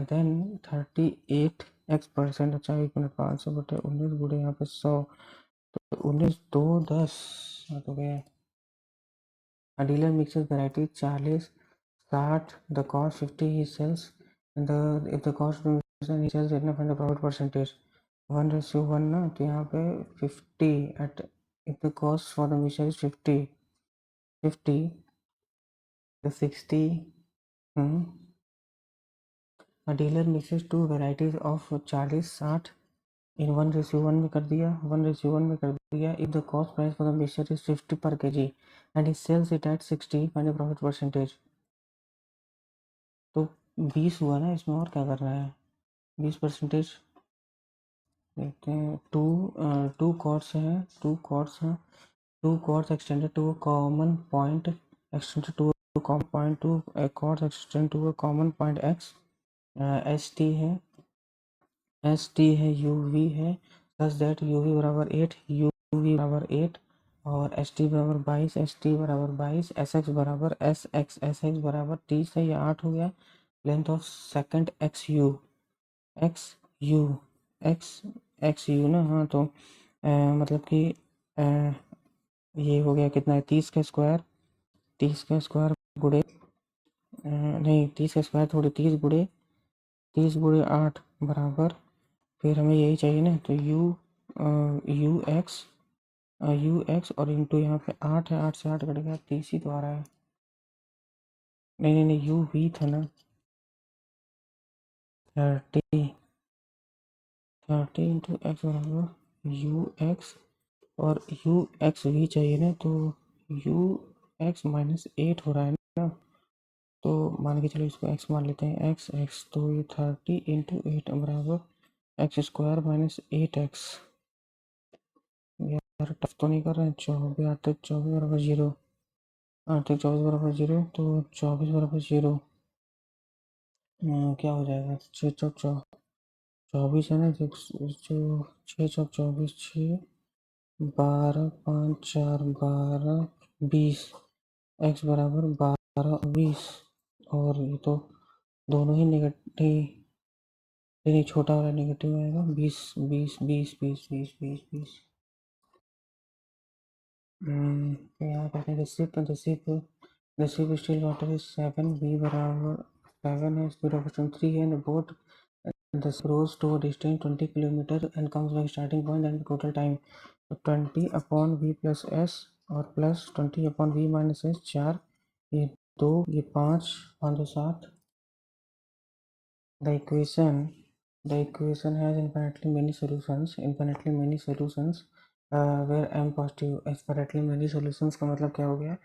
देन 38x%, अच्छा 1 मिनट, 500/19 गुड़े यहाँ पे 100, तो 19 2 10 तो गया. A dealer mixes variety 40 60, the cost 50 he sells, and if the cost he sells इतना, find the profit percentage. 1:1 ना, तो यहाँ पे 50 at, if the cost for the mixture is 50 the 60. A dealer mixes two varieties of 40 60 in 1:1 में कर दिया, 1:1 में कर दिया. If the cost price for the mixture is 50 per kg and he sells it at 60, find the profit percentage. तो 20 हुआ ना इसमें, और क्या करना है? 20% देखते हैं. टू कॉर्ड्स हैं, two chords extended to a common point, extended to a common point, two chords extend to a common point x. S T है यू वी है, सच दैट यू वी बराबर 8, यू वी बराबर 8 और एस टी बराबर 22, एस टी बराबर 22, एस एक्स बराबर एस एक्स बराबर 30 है, ये 8 हो गया। Length of second x you, x you x x you ना, हाँ तो मतलब कि ये हो गया कितना है, 30 का स्क्वायर, 30 का स्क्वायर गुड़े नहीं 30 का स्क्वायर थोड़ी 30 गुड़े 8 बराबर, फिर हमें यही चाहिए ना, तो यू एक्स और इंटू यहाँ पे 8 है, 8 से 8 कट गया, 30 ही तो आ रहा है। नहीं नहीं नहीं, यू वी था ना, 30 30 इंटू एक्स बराबर यू एक्स और यू एक्स वी चाहिए ना, तो यू एक्स माइनस 8 हो रहा है ना, तो मान के चलो इसको x मान लेते हैं, एक्स एक्स तो ये 30 इंटू 8 बराबर एक्स स्क्वायर माइनस 8x। यार टफ तो नहीं कर रहे हैं, 24 8 तक 24 बराबर 0, 8 तक 24 बराबर 0, तो 24 बराबर 0 क्या हो जाएगा, 6 चौक 24 है ना, जो 6 चौक 24, 6 12 5 4 12 20, x बराबर 12 20, और ये तो दोनों ही नेगेटिव, नहीं छोटा वाला नेगेटिव आएगा, 20 20 20 20 20 20 20। तो यहाँ कहते हैं रिसिप स्टील वाटर इज 7, बी बराबर 7 है, स्पीड ऑफ स्टॉर्म 3 है, the boat the goes to a distance 20 kilometre and comes back starting point and total time, तो 20 अपॉन वी प्लस एस और plus 20 upon V minus S, 4 ये 2 ये 5 5 2 7। The equation has infinitely many solutions where m positive। infinitely many solutions का मतलब क्या हो गया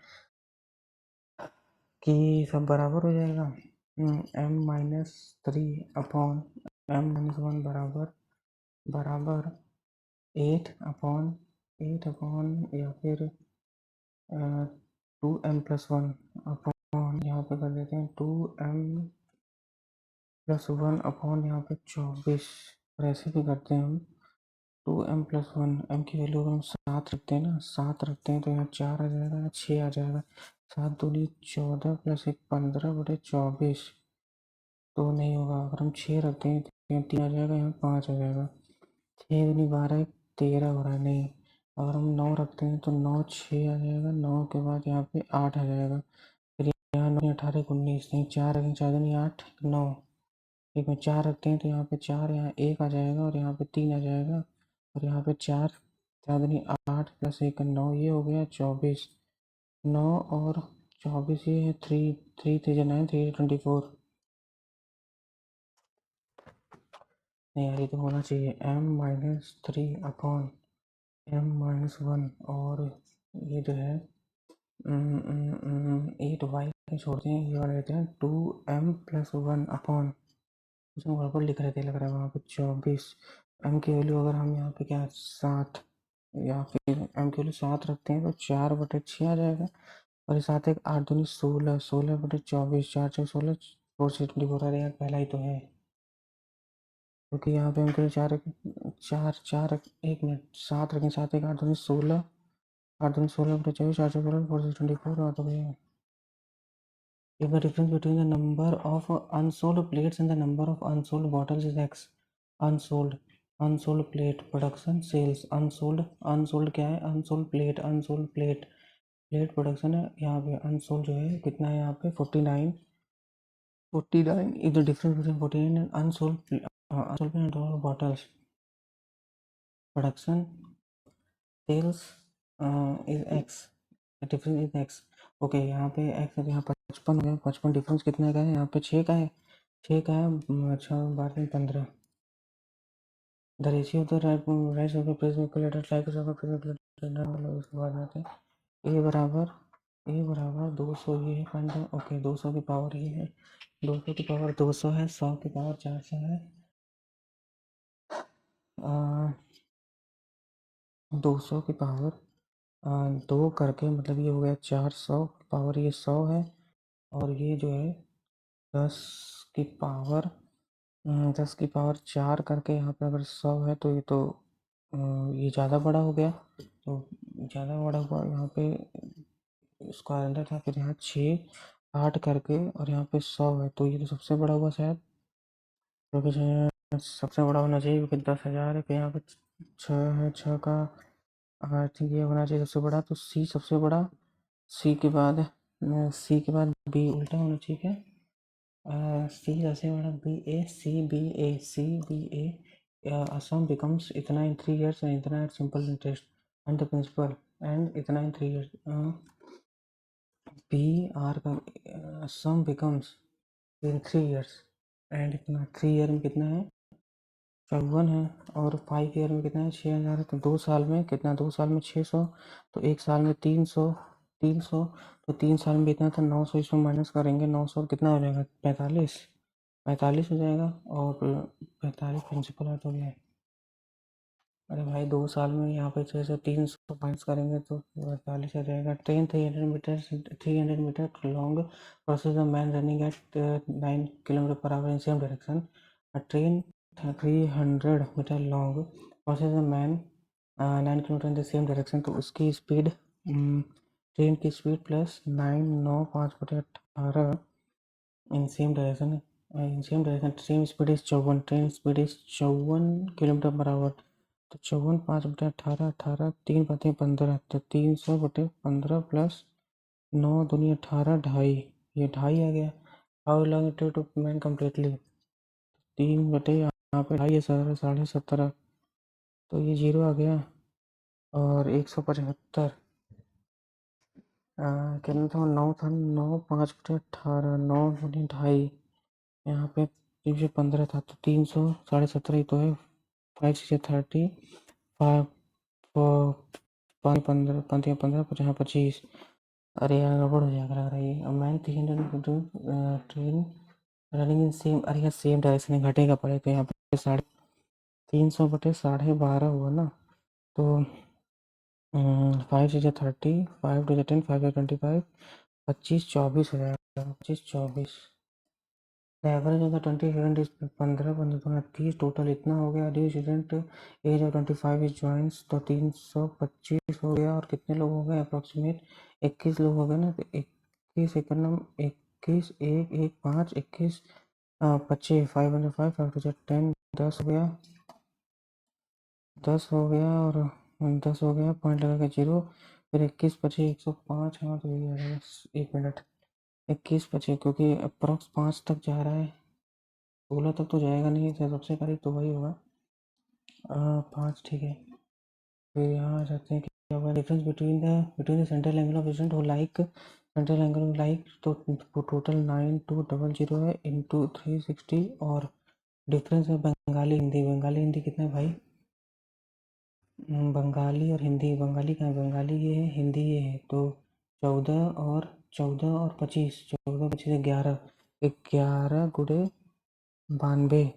कि सब बराबर हो जाएगा, m minus 3 upon m minus 1 बराबर बराबर 8 अपॉन या फिर 2m+1 अपॉन यहाँ पे कर देते हैं 2m+1 अपॉन यहाँ पे 24, और ऐसे भी करते हैं हम 2m+1, m की वैल्यू अगर हम 7 रखते हैं ना, 7 रखते हैं तो यहाँ 4 आ जाएगा, यहाँ 6 आ जाएगा, 7 दूनी 14 प्लस 1 15/24, तो नहीं होगा। अगर हम 6 रखते हैं तो यहाँ 3 आ जाएगा, यहाँ 5 आ जाएगा, 6 दूनी 12 13 हो रहा है, नहीं। अगर हम 9 रखते हैं तो 9 6 आ जाएगा, 9 के बाद यहाँ पे 8 आ जाएगा, फिर यहाँ 9 18 19, नहीं 4 रखेंगे, 4 दूनी 8 9, एक में 4 रखते हैं तो यहाँ पे 4, यहाँ 1 आ जाएगा और यहाँ पे 3 आ जाएगा, और यहाँ पे 4 4 दूनी 8 प्लस 1 9, ये हो गया 24, 9 और 24 ये है 3 3 3 9 3 24। नहीं यार ये तो होना चाहिए m-3 अपॉन m-1, और ये जो है 8y छोड़ते हैं, ये वाले लेते हैं 2m+1 अपॉन, उसमें गड़बड़ लिख रहे थे लग रहा है वहाँ पे 24, m की वैल्यू अगर हम यहाँ पे क्या 7, या फिर m की वैल्यू 7 रखते हैं तो 4/6 आ जाएगा, और ये 7 1 8 दूनी 16, 16/24, 4 4 16, 4 से 24 आ जाएगा, पहला ही तो है, क्योंकि यहाँ पे हम करें 4 4 4 1 मिनट 7 रखें, 7 1 8 दूनी 16, 8 दूनी 16/24, 4 4 16, 4 से 24 और तो भैया if the difference between the number of unsold plates and the number of unsold bottles is x, unsold unsold plate production sales, unsold क्या है, unsold plate production है, यहाँ पे unsold जो है कितना है, यहाँ पे 49 is the difference between 49 and unsold plate and bottles production sales is x, the difference is x। Okay यहाँ पे x है, यहाँ 55 हो गया, 55 डिफरेंस कितने का है, यहाँ पे 6 का है, 6 का है, 6 12 15। The ratio of the rights of the press calculator like of press उसके बाद आते हैं ए बराबर 200, ये है फाइंड ओके 200 की पावर ये है, 200 की पावर 200 है, 100 की पावर 400 है, 200 की पावर 2 करके मतलब ये हो गया 400 पावर, ये 100 है, और ये जो है 10 की पावर 10 की पावर 4 करके यहाँ पे अगर 100 है तो ये तो ये ज़्यादा बड़ा हो गया, तो ज़्यादा बड़ा हुआ यहाँ पे स्क्वायर अंदर था, फिर यहाँ 6 8 करके और यहाँ पे 100 है, तो ये तो सबसे बड़ा हुआ शायद, क्योंकि सबसे बड़ा होना चाहिए क्योंकि 10,000 है, फिर यहाँ पे 6 है, 6 का आई थिंक ये होना चाहिए सबसे बड़ा, तो सी सबसे बड़ा, सी के बाद बी उल्टा होना चाहिए क्या, सी सबसे बड़ा, B A C B A C B A, a sum becomes इतना इन 3 years and इतना at simple interest and the principal and इतना इन 3 years, बी आर का a sum becomes in 3 years and इतना 3 year में कितना है 54 है, और 5 year में कितना है 6,000 है, तो 2 साल में कितना, 2 साल में 600, तो 1 साल में 300, 300, तो 3 साल में कितना था 900, इसमें माइनस करेंगे 900 कितना हो जाएगा 45, 45 हो जाएगा, और 45 प्रिंसिपल है तो ये, अरे भाई 2 साल में यहाँ पे 600 300 माइनस करेंगे तो 45 आ जाएगा। Train 300 metre long process a man running at 9 km/h in same direction, a train 300 metre long process a man 9 km in the same direction, तो उसकी स्पीड, ट्रेन की speed plus 9 9 5/18 in same direction, same speed is 54, train speed is 54 km/h, तो 54 5/18 18 3 × 15, तो 300/15 प्लस 9 दूनी 18 ढाई, ये ढाई आ गया। How long it to man completely, 3 यहाँ पे ढाई है 17.5, तो ये 0 आ गया, और 175 कितना था 9 था, 9 5/18 9 दूनी 2.5, यहाँ पे 315 था, तो 300 17.5 ही तो है, 5 6 30 5 5 15 5 15 यहाँ 25, अरे यार गड़बड़ हो जाएगा लग रहा है ये, अब मैं 300 ट्रेन रनिंग इन सेम, अरे यार सेम डायरेक्शन में घटेगा पड़े, तो यहाँ पे 300/12.5 हुआ ना, तो 5 6 30 5 2 10 5 25 25 24 हो जाएगा, 25 24, average of the 20 student is 15 15 30, total इतना हो गया, due student age of 25 is joins, तो 325 हो गया, और कितने लोग हो गए अप्रोक्सीमेट 21 लोग हो गए ना, तो 21 एक नंबर 21 1 1 5 21 25 505 5 10 हो गया, 10 हो गया, और 10 हो गया, पॉइंट लगा के 0, फिर 21 25 105, हाँ तो यही आ रहा है, 1 मिनट 21 25, क्योंकि अप्रॉक्स 5 तक जा रहा है, 16 तक तो जाएगा नहीं, तो सबसे करीब तो वही होगा 5, ठीक है। फिर यहाँ आ जाते हैं कि क्या होगा, difference between the central angle of incident हो लाइक, सेंट्रल एंगल लाइक, तो टोटल 9200 है इंटू 360, और डिफरेंस है बंगाली हिंदी, बंगाली हिंदी कितना है भाई, बंगाली और हिंदी, बंगाली कहाँ है, बंगाली ये है, हिंदी ये है, तो 14 और 25, 14 25 11, 11 गुड़े 92,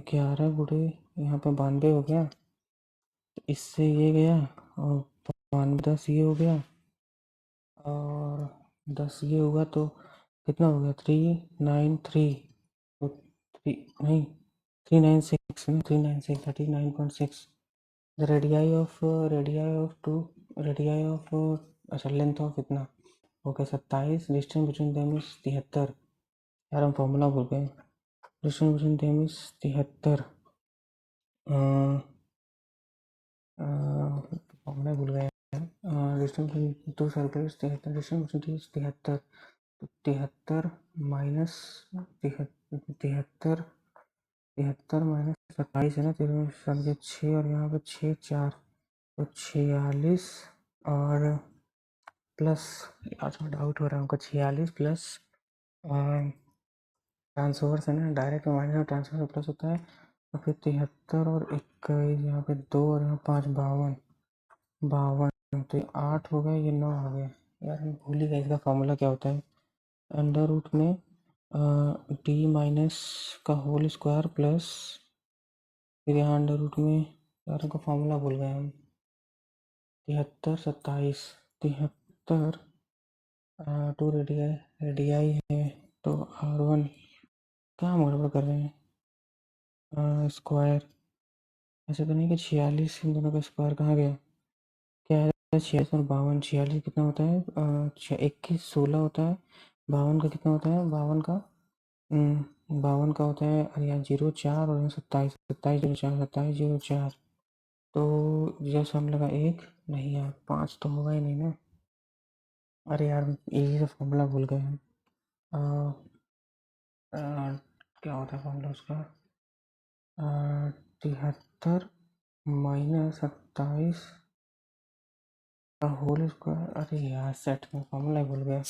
11 गुड़े यहाँ पे 92 हो गया, तो इससे ये गया, और 10 ये हो गया, और 10 ये होगा, तो कितना हो गया 393, तो 3 नहीं 396 ना, 396 39.6, रेडियाई ऑफ अच्छा लेंथ ऑफ इतना हो गया 27, डिस्टेंस बिटवीन देम इज 73, यार हम फॉर्मूला भूल गए, distance between them is 73, formula भूल गए, distance between two circles 73, distance between 73, तो 73 माइनस 73 73 माइनस 27 है ना, 6 और यहाँ पे 6 4, तो 46, और प्लस, आज डाउट हो रहा है हमको, 46 प्लस ट्रांसवर्स है ना, डायरेक्ट माइनस में ट्रांसवर्स प्लस होता है, तो फिर 73 और 21, यहाँ पे 2 और यहाँ 5 52, 52, तो ये 8 हो गया, ये 9 हो गया, यार मैं भूल ही गया इसका फॉर्मूला क्या होता है, अंडर रूट में डी माइनस का होल स्क्वायर प्लस, फिर यहाँ अंडर रूट में, यार का फॉर्मूला भूल गए हम, 73 27 73, 2 रेडियाई है, तो R1, क्या हम गड़बड़ कर रहे हैं, स्क्वायर, ऐसे तो नहीं कि 46 इन दोनों का स्क्वायर कहाँ गया, क्या है 46 और 52, 46 कितना होता है 21 16 होता है, 52 का कितना होता है 52 का 52 का होता है, अरे यार 04 और यहाँ 27 27 04 27 04, तो जैसे हम लगा एक, नहीं यार 5 तो होगा ही नहीं ना, अरे यार यही तो फॉर्मूला भूल गए हम। अ, अ, क्या होता है फॉर्मूला उसका, 73 माइनस 27 का होल स्क्वायर, अरे यार सेट में फॉर्मूला भूल गया।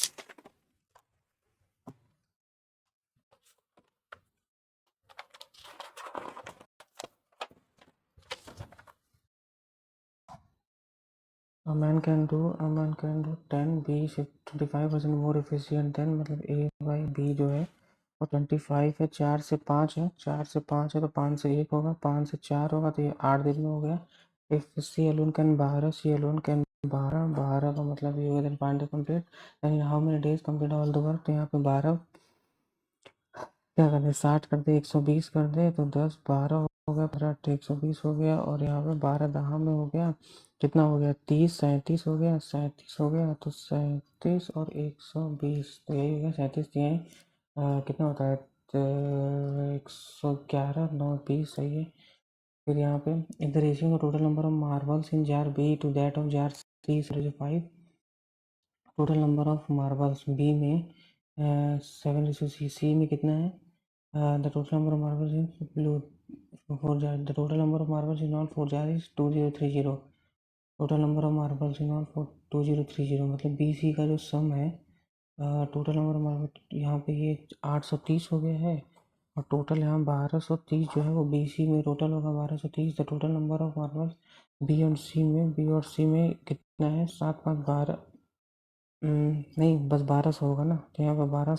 A man can do 10 B is 25% more efficient than, मतलब A बाई B जो है और 25 है, 4 से 5 है, 4 से 5 है तो 5 से 1 होगा, 5 से 4 होगा तो ये 8 दिन में हो गया। If C alone can 12, C alone can 12, 12 का मतलब ये होगा, देन फाइंड द कंप्लीट, यानी how many days complete all the work, तो यहाँ पे 12 क्या कर दे 60 कर दे 120 कर दे तो 10 12 हो गया, 15 120 हो गया, और यहाँ पे 12 दहा में हो गया, कितना हो गया 30 37 हो गया, 37 हो गया तो 37 और 120 तो यही हो गया 37 यही कितना होता है 111 9 20 सही है। फिर यहाँ पे in the ratio total number of marbles in jar B to that of jar C 5, total number of marbles B में 7 सी, सी में कितना है the total number of marbles in blue four jar, the total number of marbles in all four jar is 2030, total number of marbles in all four 2030, मतलब बी सी का जो सम है टोटल नंबर ऑफ मार्बल यहाँ पे ये 830 हो गया है, और टोटल यहाँ 1230 जो है वो बी सी में टोटल होगा 1230, the total number of marbles B और सी में, बी और सी में कितना है 7 5 12, नहीं बस 1200 होगा ना, तो यहाँ पे 12,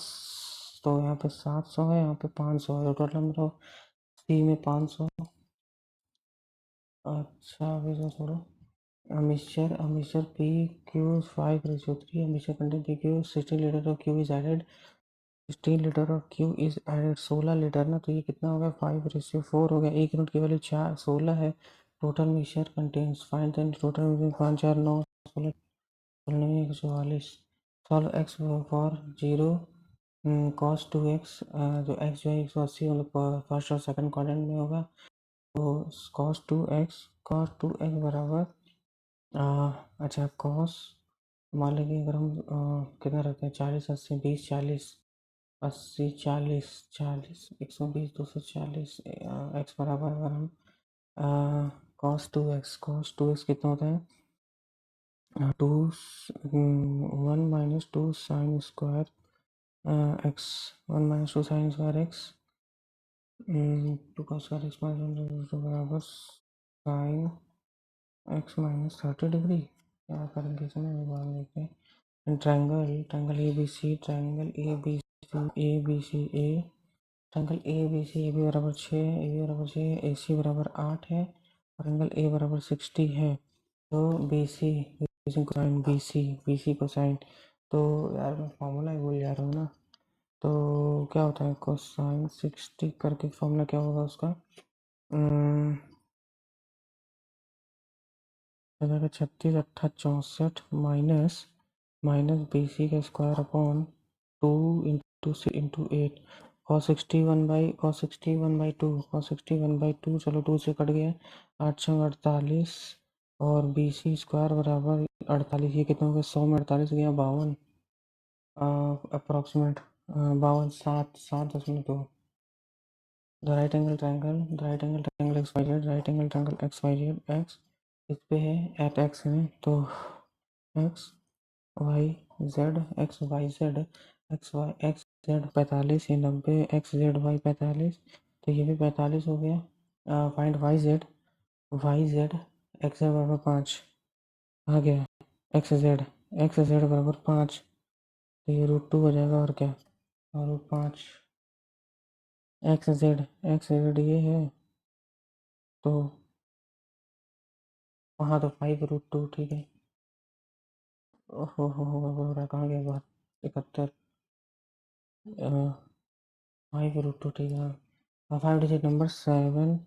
तो यहाँ पे 700 है, यहाँ पे 500 है, टोटल नंबर ऑफ सी में 500। अच्छा अभी तो छोड़ो, अमिश्र पी क्यू 5:3, अमिश्र कंटेंट पी क्यू 16 लीटर और क्यू इज एडेड, 16 लीटर और क्यू इज एडेड 16 लीटर ना, तो ये कितना हो गया 5:4 हो गया, एक यूनिट की वैल्यू 4 16 है, total mixture contains find the total 5 4 9 16 144, solve x for zero cos 2x, जो एक्स जो है 180 मतलब फर्स्ट और सेकंड क्वाड्रेंट में होगा, तो कॉस 2x बराबर अच्छा कॉस, मान लीजिए अगर हम कितना रखते हैं 40 80 20 40 80 40 40 120 240 एक्स बराबर अगर हम कॉस 2x कितना होता है 2 1 minus 2 sine square X, 1 minus 2 sine square X, 2 का स्क्वायर एक्स माइनस बराबर साइन एक्स माइनस 30 डिग्री, क्या करेंगे इसमें बाद में देखते हैं। Triangle triangle A B C, triangle A B C A B C A, triangle A B C A B बराबर 6, ए बी बराबर 6, ए सी बराबर 8 है, और एंगल ए बराबर 60 है, तो B C cosine B C cosine, तो यार मैं फॉर्मूला ही भूल जा रहा हूँ ना, तो क्या होता है कोसाइन 60 करके फॉर्मूला क्या होगा उसका, 36 8 64 माइनस माइनस बी सी का स्क्वायर अपॉन 2 इंटू 8, cos 61/2 चलो 2 से कट गया, 8 छंग 48 और बी सी स्क्वायर बराबर 48, ये कितना हो गया 100 में 48 गया 52 approximate 52 7 7.2, the right angle triangle X Y Z, right angle triangle X Y Z X इस पे है एट एक्स में, तो X Y Z X Y Z X Z 45, ये 90, एक्स जेड वाई 45, तो ये भी 45 हो गया, find Y Z X Z बराबर 5 आ गया, एक्स जेड बराबर 5, तो ये √2 हो जाएगा और क्या, और √5 एक्स जेड ये है, तो वहाँ तो 5√2 ठीक है, ओहो हो रहा कहाँ गया बात 71 5√2 ठीक है, 5 digit number 7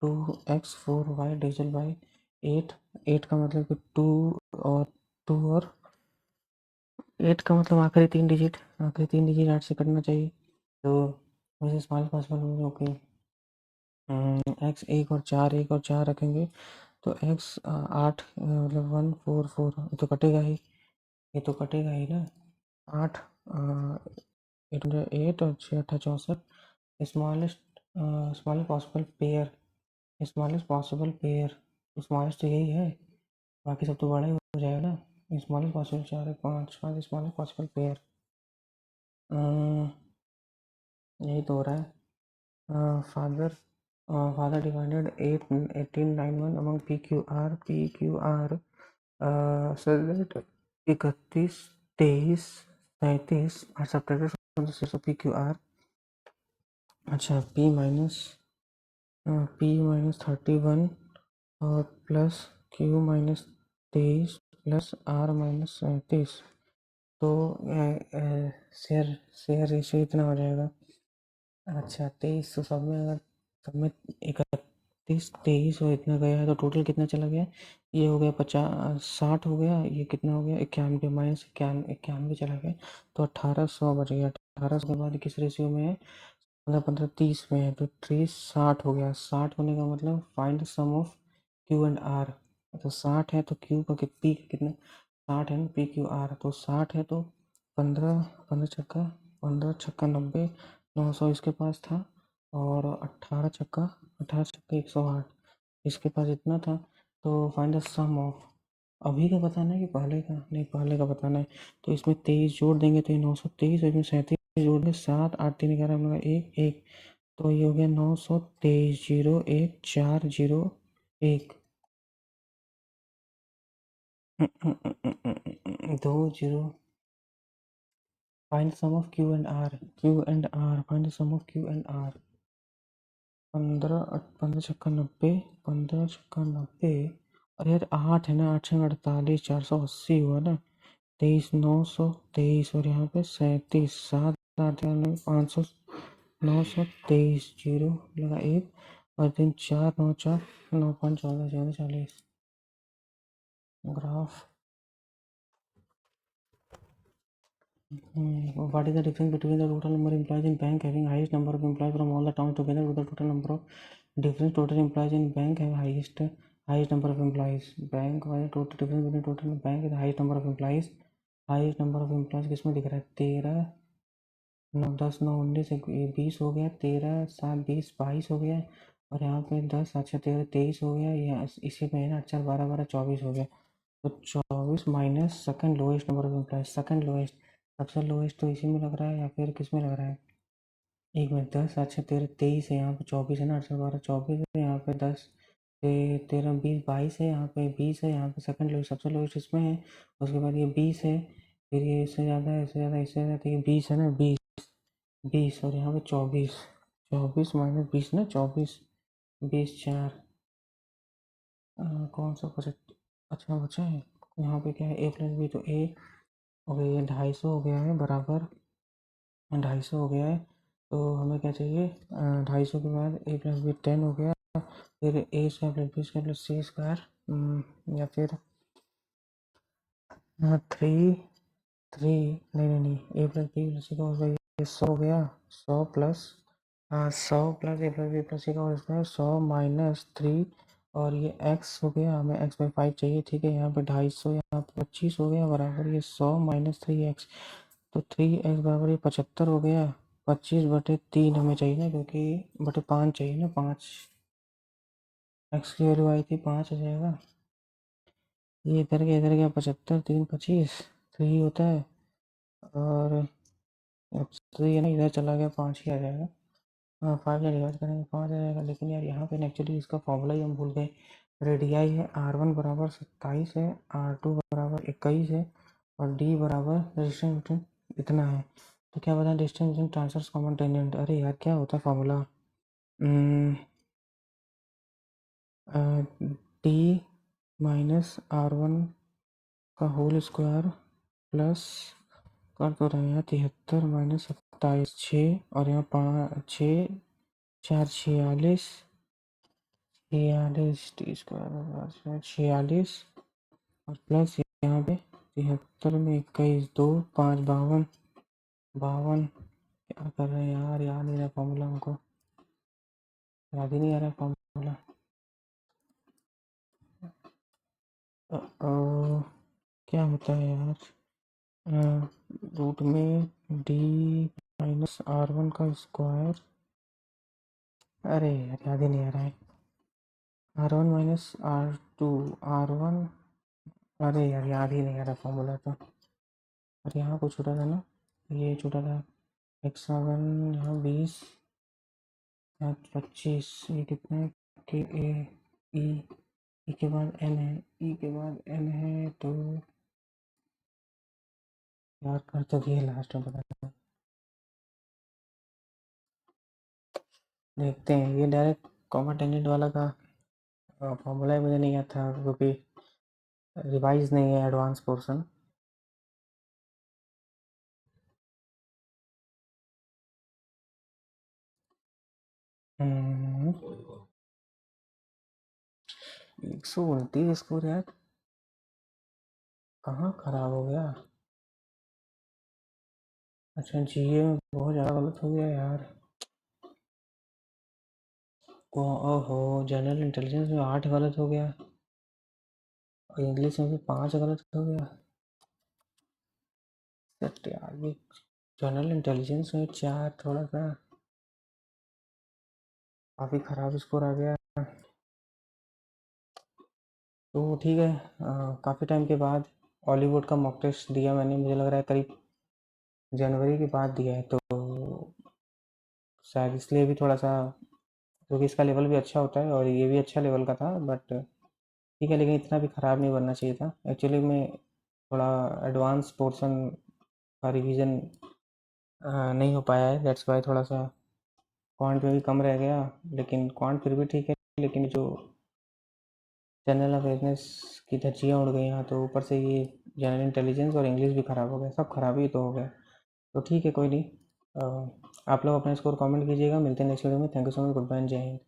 2x4y digital by 8। 8 का मतलब कि 2 और 8 का मतलब आखिरी 3 डिजिट, 8 से कटना चाहिए। तो वैसे स्मॉल पॉसिबल ओके। एक्स 1 और 4 रखेंगे तो एक्स 8 मतलब 1 4 4 तो कटेगा ही, ये तो कटेगा ही ना। 8 8 और 6 8 64 smallest smallest possible pair, smallest possible pair, smallest तो यही है, बाकी सब तो बड़ा ही हो जाएगा ना। Smallest possible 4 5 5 smallest possible pair, यही तो हो रहा है। Father divided 1891 among P Q are so that 31 23 37 और सब्ट्रैक्टेड पी क्यू आर। अच्छा P-31 और प्लस Q-23 प्लस R-37। तो शेयर शेयर रेशियो इतना हो जाएगा। अच्छा 23 तो सब में, अगर सब में 31 23 और इतना गया है तो टोटल कितना चला गया, ये हो गया 50 60 हो गया, ये कितना हो गया 91 माइनस 91 चला गया, तो 1800 बच गया। 1800 के बाद किस रेशियो में है, मतलब 15 30 में है, तो 30 60 हो गया। 60 होने का मतलब find the sum of Q and R. तो 60 है तो क्यू का पी का कितना, 60 है ना पी क्यू आर, तो 60 है तो 15 15 छक्का 90 900 इसके पास था, और 18 छक्का 108 इसके पास इतना था। तो फाइंड द सम ऑफ, अभी का बताना है कि पहले का, नहीं पहले का बताना है। तो इसमें 23 जोड़ देंगे तो ये 923, और इसमें 37 जोड़ देंगे 7 8 3 11 मतलब 1 1, तो ये हो गया 923 01401 दो जीरो। Find sum of Q and R, find sum of Q and R. 15 छक्का 90, 15 छक्का 90, और यार 8 है ना, 8 6 48 480 हुआ ना, 23 923, और यहाँ पे 37 7 8 500 923 जीरो लगा 1, और 3 4 9 4 9 5 14 14 40 graph. What is the difference between the total number of employees in bank having highest number of employees from all the towns together with the total number of difference total employees in bank have highest number of employees? Bank वाले total difference between total bank is highest number of employees, highest number of employees किसमें दिख रहा है, 13 9 10 9 19 20 हो गया, 13 7 20 22 हो गया, और यहाँ पे 10 अच्छा 13 23 हो गया, यहाँ इसी में है ना 8 4 12 12 24 हो गया। तो 24 minus second lowest number of employees, second lowest, सबसे लोएस्ट तो इसी में लग रहा है या फिर किस में लग रहा है, एक मिनट 10 अच्छा 13 23 है, यहाँ पे 24 है ना, 8 12 24 है, यहाँ पे 10 13 20 22 है, यहाँ पे 20 है, यहाँ पे सेकंड लोएस्ट सबसे लोएस्ट इसमें है, उसके बाद ये 20 है, फिर ये इससे ज़्यादा है, इससे ज़्यादा, इससे ज़्यादा, तो ये 20 है ना, 20 और यहाँ पे 24, 24 माइनस 20 ना, 24 20 4 कौन सा बचा, अच्छा बचा है यहाँ पे क्या है, ए प्लस बी, तो ए हो गया, ये 250 हो गया है बराबर, 250 हो गया है। तो हमें क्या चाहिए, 250 के बाद ए प्लस बी 10 हो गया, फिर A square plus B square plus C square, या फिर 3 3 नहीं A plus B plus C का हो गया, ये 100 हो गया, 100 plus 100 plus A plus B plus C का हो गया 100 माइनस 3, और ये x हो गया, हमें x बाई 5 चाहिए, ठीक है, यहाँ पे 250, यहाँ पे 25 हो गया बराबर ये 100 माइनस 3x, तो 3x बराबर ये 75 हो गया, 25/3 हमें चाहिए ना, क्योंकि बटे 5 चाहिए ना, 5 x की वैल्यू आई थी 5 आ जाएगा, ये इधर गया 75 3 25 3 होता है, और 3 है ना इधर चला गया 5 ही आ जाएगा। हाँ 5 से डिवाइड करेंगे 5 आ जाएगा, लेकिन यार यहाँ पे एक्चुअली इसका फॉर्मूला ही हम भूल गए। रेडियाई है R1 बराबर 27 है, R2 बराबर 21 है, और D बराबर डिस्टेंस बिटवीन इतना है। तो क्या बताएं distance between transverse common tangent, अरे यार क्या होता है फॉर्मूला, D माइनस R1 का होल स्क्वायर प्लस कर तो रहे हैं 73 माइनस 27 6, और यहाँ 5 6 4 46 46 टी स्क्वायर 46 और प्लस यहाँ पे 73 में 21 2 5 52 52। क्या कर रहे हैं यार, याद नहीं रहा फॉर्मूला, हमको याद ही नहीं आ रहा फॉर्मूला। क्या होता है यार, रूट में डी -R1 का स्क्वायर। अरे यार याद ही नहीं आ रहा है। R1 -R2 R1। अरे यार याद ही नहीं आ रहा फॉर्मूला तो। और यहाँ कुछ छूटा था ना, ये छूटा था x7, यहाँ 20, यहाँ 25, ये कितना है के ए ई, ई के बाद एन है, ई के बाद एन है, तो यार कर तो दिए लास्ट में, पता देखते हैं। ये डायरेक्ट कॉमा टेंजेंट वाला का फॉर्मूला ही मुझे नहीं आता, क्योंकि रिवाइज नहीं है एडवांस पोर्शन। हम्म, 129 स्कोर यार, कहाँ खराब हो गया। अच्छा जीए में बहुत ज़्यादा गलत हो गया यार। ओहो, जनरल इंटेलिजेंस में 8 गलत हो गया और इंग्लिश में भी 5 गलत हो गया। बट यार ये जनरल इंटेलिजेंस में 4 थोड़ा सा काफ़ी ख़राब स्कोर आ गया। तो ठीक है, काफ़ी टाइम के बाद हॉलीवुड का मॉक टेस्ट दिया मैंने, मुझे लग रहा है करीब जनवरी के बाद दिया है, तो शायद इसलिए भी थोड़ा सा, क्योंकि इसका लेवल भी अच्छा होता है और ये भी अच्छा लेवल का था। बट ठीक है, लेकिन इतना भी ख़राब नहीं बनना चाहिए था। एक्चुअली में थोड़ा एडवांस पोर्शन का रिवीजन नहीं हो पाया है, दैट्स वाई थोड़ा सा क्वांट में भी कम रह गया। लेकिन क्वांट फिर भी ठीक है, लेकिन जो जनरल अवेयरनेस की धज्जियाँ उड़ गई यहाँ, तो ऊपर से ये जनरल इंटेलिजेंस और इंग्लिश भी ख़राब हो गया, सब खराब ही तो हो गया। तो ठीक है, कोई नहीं। आप लोग अपना स्कोर कमेंट कीजिएगा। मिलते हैं नेक्स्ट वीडियो में। Thank you so much. Goodbye, जय हिंद।